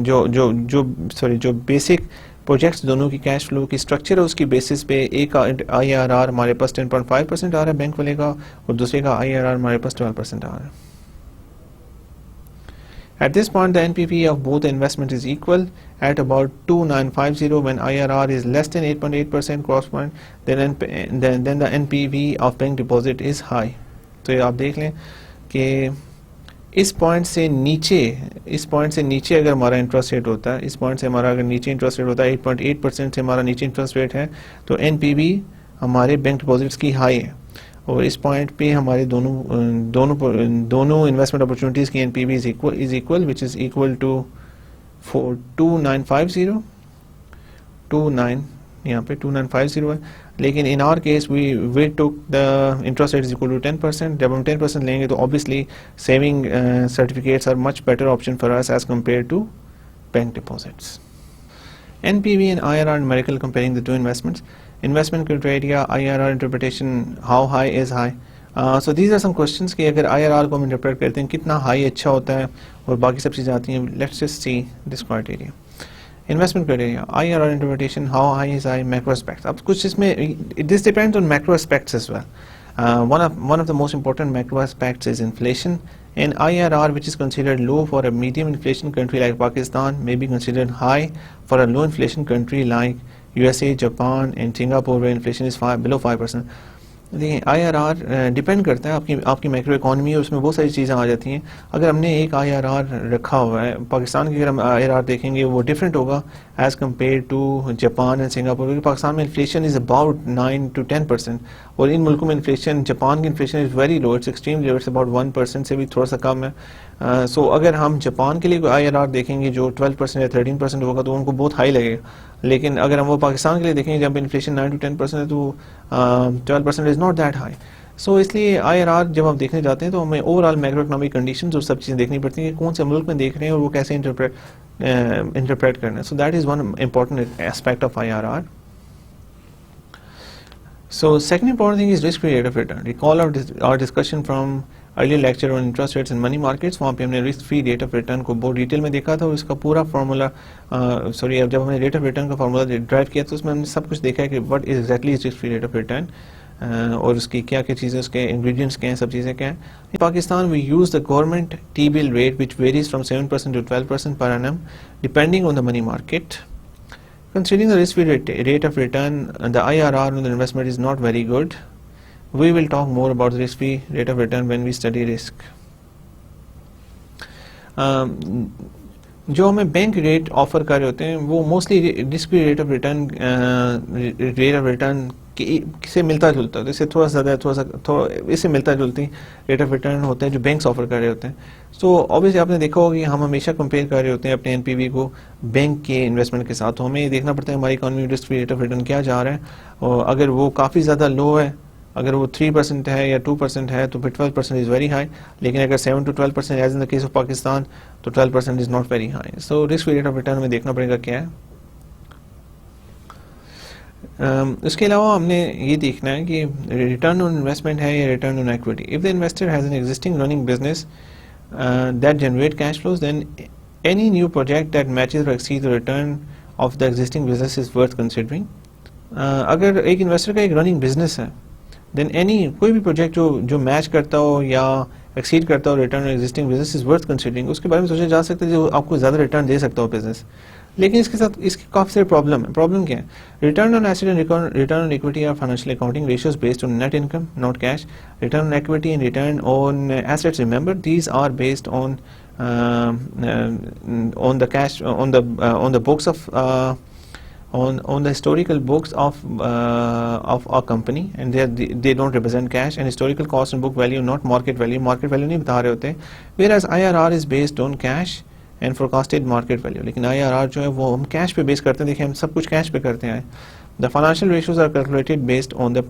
जो बेसिक प्रोजेक्ट्स दोनों की कैश फ्लो की स्ट्रक्चर है उसकी बेसिस पे एक IRR हमारे पास 10.5% आ रहा है बैंक वाले का और दूसरे का IRR हमारे पास 12% आ रहा है. At this point, the NPV of both investment is equal at about 2950 when IRR is less than 8.8% cross point. Then the NPV of bank deposit is high. तो ये आप देख लें कि इस पॉइंट से नीचे अगर हमारा इंटरेस्ट रेट होता है, इस पॉइंट से हमारा अगर नीचे इंटरेस्ट रेट होता है 8.8% से हमारा नीचे इंटरेस्ट रेट है, तो NPV हमारे बैंक डिपॉजिट्स की हाई है. और इस पॉइंट पे हमारे दोनों इन्वेस्टमेंट अपॉर्चुनिटीज़ की NPV is equal which is equal to 29 यहाँ पे 2950 है. लेकिन in our case we took the interest rate is equal to 10%. जब हम 10% लेंगे तो obviously saving certificates are much better option for us as compare to bank deposits. NPV and IRR numerical comparing the two investments. Investment criteria, IRR interpretation, how high is high? So these are some questions कि अगर IRR को हम इंटरप्रेट करते हैं कितना हाई अच्छा होता है और बाकी सब चीज़ें आती हैं. Let's just see this criteria. Investment criteria, IRR interpretation, how high is high, macro aspects. अब कुछ इसमें this depends on macro aspects as well. One of the most important macro aspects is inflation, and IRR, which is considered low for a medium inflation country like Pakistan, may be considered high for a low inflation country like USA, Japan, and Singapore, where inflation is below 5%. देखिए IRR डिपेंड करता है आपकी मैक्रो इकॉनमी है, उसमें बहुत सारी चीज़ें आ जाती हैं. अगर हमने एक IRR रखा हुआ है पाकिस्तान की, अगर हम IRR देखेंगे वो डिफरेंट होगा as compare to Japan and Singapore, क्योंकि पाकिस्तान में इन्फ्लेशन इज़ अबाउट 9 to 10% और इन मुल्कों में इन्फ्लेशन, जापान की inflation is very low, it's extreme low, it's about 1% से भी थोड़ा सा कम है. सो अगर हम जापान के लिए कोई IRR देखेंगे जो 12% या 13% होगा तो उनको बहुत हाई लगेगा. लेकिन अगर हम वो पाकिस्तान के लिए देखेंगे जब इन्फ्लेशन 9 to 10% है तो 12% इज़ नॉट दैट हाई. सो इसलिए IRR जब हम देखने जाते हैं तो हमें ओवरऑल मैक्रो इकोनॉमिक कंडीशंस और सब चीज़ें देखनी पड़ती हैं कि कौन से मुल्क में देख रहे हैं और वो कैसे इंटरप्रेट करना है. सो that is one important aspect of IRR. So second important thing is risk-free rate of return. Recall our discussion from earlier lecture on interest rates and money markets. वहाँ पे हमने risk-free rate of return को बहुत डिटेल में देखा था और इसका पूरा फार्मूला जब हमने rate of return का फार्मूला ड्राइव किया तो उसमें हमने सब कुछ देखा है कि what is exactly is risk-free rate of return और उसकी क्या क्या चीज़ें, उसके ingredients क्या हैं, सब चीज़ें क्या हैं. In Pakistan we use the government T-bill rate which varies from 7% to 12% per annum depending on the money market. Considering the risk-free rate of return, the IRR on the investment is not very good. We will talk more about the risk-free rate of return when we study risk. जो हमें बैंक रेट ऑफर कर रहे होते हैं वो mostly risk-free rate of return से मिलता जुलता है. इससे थोड़ा सा ज़्यादा इससे मिलता जुलती रेट ऑफ रिटर्न होते हैं जो बैंक्स ऑफर कर रहे होते हैं. सो ऑब्वियसली आपने देखा होगा कि हम हमेशा कंपेयर कर रहे होते हैं अपने NPV को बैंक के इन्वेस्टमेंट के साथ. तो हमें ये देखना पड़ता है हमारी इकॉनमी में रिस्क-फ्री रेट ऑफ रिटर्न क्या जा रहा है, और अगर वो काफ़ी ज़्यादा लो है, अगर वो 3% है या 2% है तो फिर 12% इज़ वेरी हाई. लेकिन अगर 7 to 12% as in the case of Pakistan तो 12% is not very high. So risk free rate of return में देखना पड़ेगा क्या है. उसके अलावा हमने ये देखना है कि रिटर्न ऑन इन्वेस्टमेंट है या return on equity. If the investor has an existing running business that generate cash flows, then any new project that matches or exceeds the return of the existing business is worth considering. अगर एक इन्वेस्टर का एक रनिंग बिजनेस है then कोई भी प्रोजेक्ट जो मैच करता हो या एक्सीड करता हो return on existing business is worth considering. उसके बारे में सोचा जा सकता है जो आपको ज़्यादा रिटर्न दे सकता हो बिजनेस. लेकिन इसके साथ इसके काफ़ी सारे प्रॉब्लम क्या है. Return on asset and return on equity are financial accounting ratios based on net income not cash. Return on equity and return on assets, remember these are based on the cash on the books of on the historical books of our company, and they don't represent cash, and historical cost and book value not market value नहीं बता रहे होते. Whereas IRR is based on cash and forecasted market value. लेकिन IRR जो है वो हम कैश पे बेस करते हैं। देखिए हम सब कुछ कैश पे करते हैं। The financial ratios are calculated based on the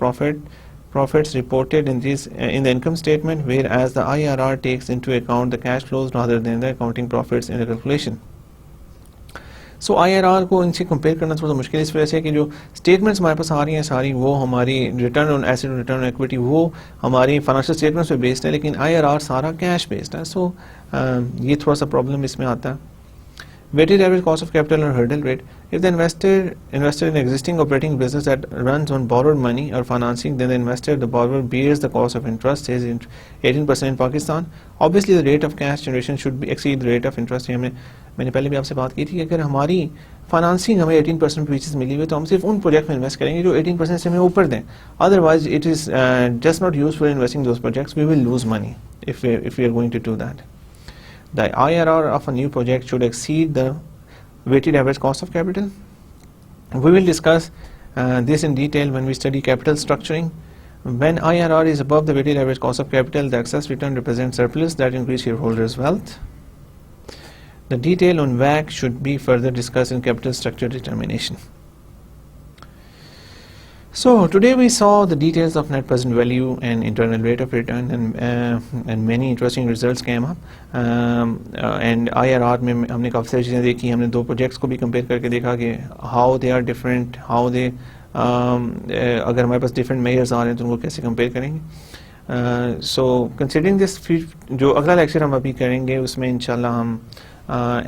profits reported in the income statement, whereas the IRR takes into account the cash flows rather than the accounting profits in the calculation. So IRR को इनसे कंपेयर करना थोड़ा मुश्किल है, इस वजह से कि जो स्टेटमेंट्स हमारे पास आ रही हैं सारी वो हमारी return on asset, return on equity, वो हमारी फाइनेंशियल स्टेटमेंट्स पे बेस्ड है, लेकिन IRR सारा कैश बेस्ड है। सो ये थोड़ा सा प्रॉब्लम इसमें आता है। Weighted average cost of capital or hurdle rate. If the investor invested in existing operating business that runs on borrowed money or financing, then the borrower bears the cost of interest, says 18% in Pakistan. Obviously, the rate of cash generation should exceed the rate of interest. मैंने पहले भी आपसे बात की थी कि अगर हमारी फाइनेंसिंग हमें 18% पे चीज़ मिली हुई तो हम सिर्फ उन प्रोजेक्ट में इन्वेस्ट करेंगे जो 18% से हमें ऊपर दें। Otherwise it is just not useful investing those projects, we will lose money if we are going to do that. The IRR of a new project should exceed the weighted average cost of capital. We will discuss this in detail when we study capital structuring. When IRR is above the weighted average cost of capital, the excess return represents surplus that increase shareholders' wealth. The detail on WACC should be further discussed in capital structure determination. So today we saw the details of net present value and internal rate of return, and many interesting results came up. And IRR में हमने काफ़ी सारी चीज़ें देखी। हमने दो प्रोजेक्ट्स को भी कंपेयर करके देखा कि how they are different, how they अगर हमारे पास डिफरेंट मेजर्स आ रहे हैं तो उनको कैसे कंपेयर करेंगे। सो कंसिडरिंग दिस, जो अगला लेक्चर हम अभी करेंगे उसमें इंशाल्लाह हम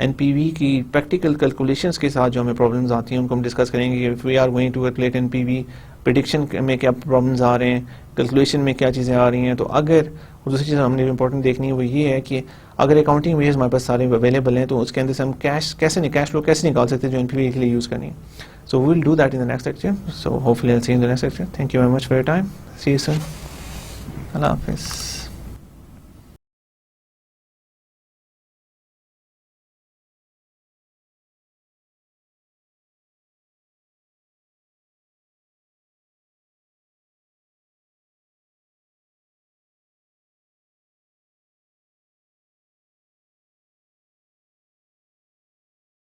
NPV की प्रैक्टिकल कैलकुलेशंस के साथ जो हमें प्रॉब्लम्स आती हैं उनको हम डिस्कस करेंगे। If we are going to calculate NPV, prediction में क्या प्रॉब्लम्स आ रहे हैं, कैलकुलेशन में क्या चीज़ें आ रही हैं। तो अगर, और दूसरी चीज़ हमने इंपॉर्टेंट देखनी है वो ये है कि अगर अकाउंटिंग मेजर्स हमारे पास सारे अवेलेबल हैं तो उसके अंदर से हम कैश फ्लो कैसे निकाल सकते हैं जो NPV के लिए यूज़ करनी है। So we will do that in the next lecture. So hopefully I will see you in the next lecture. Thank you very much for your time. See you soon. अल्लाह हाफिज़।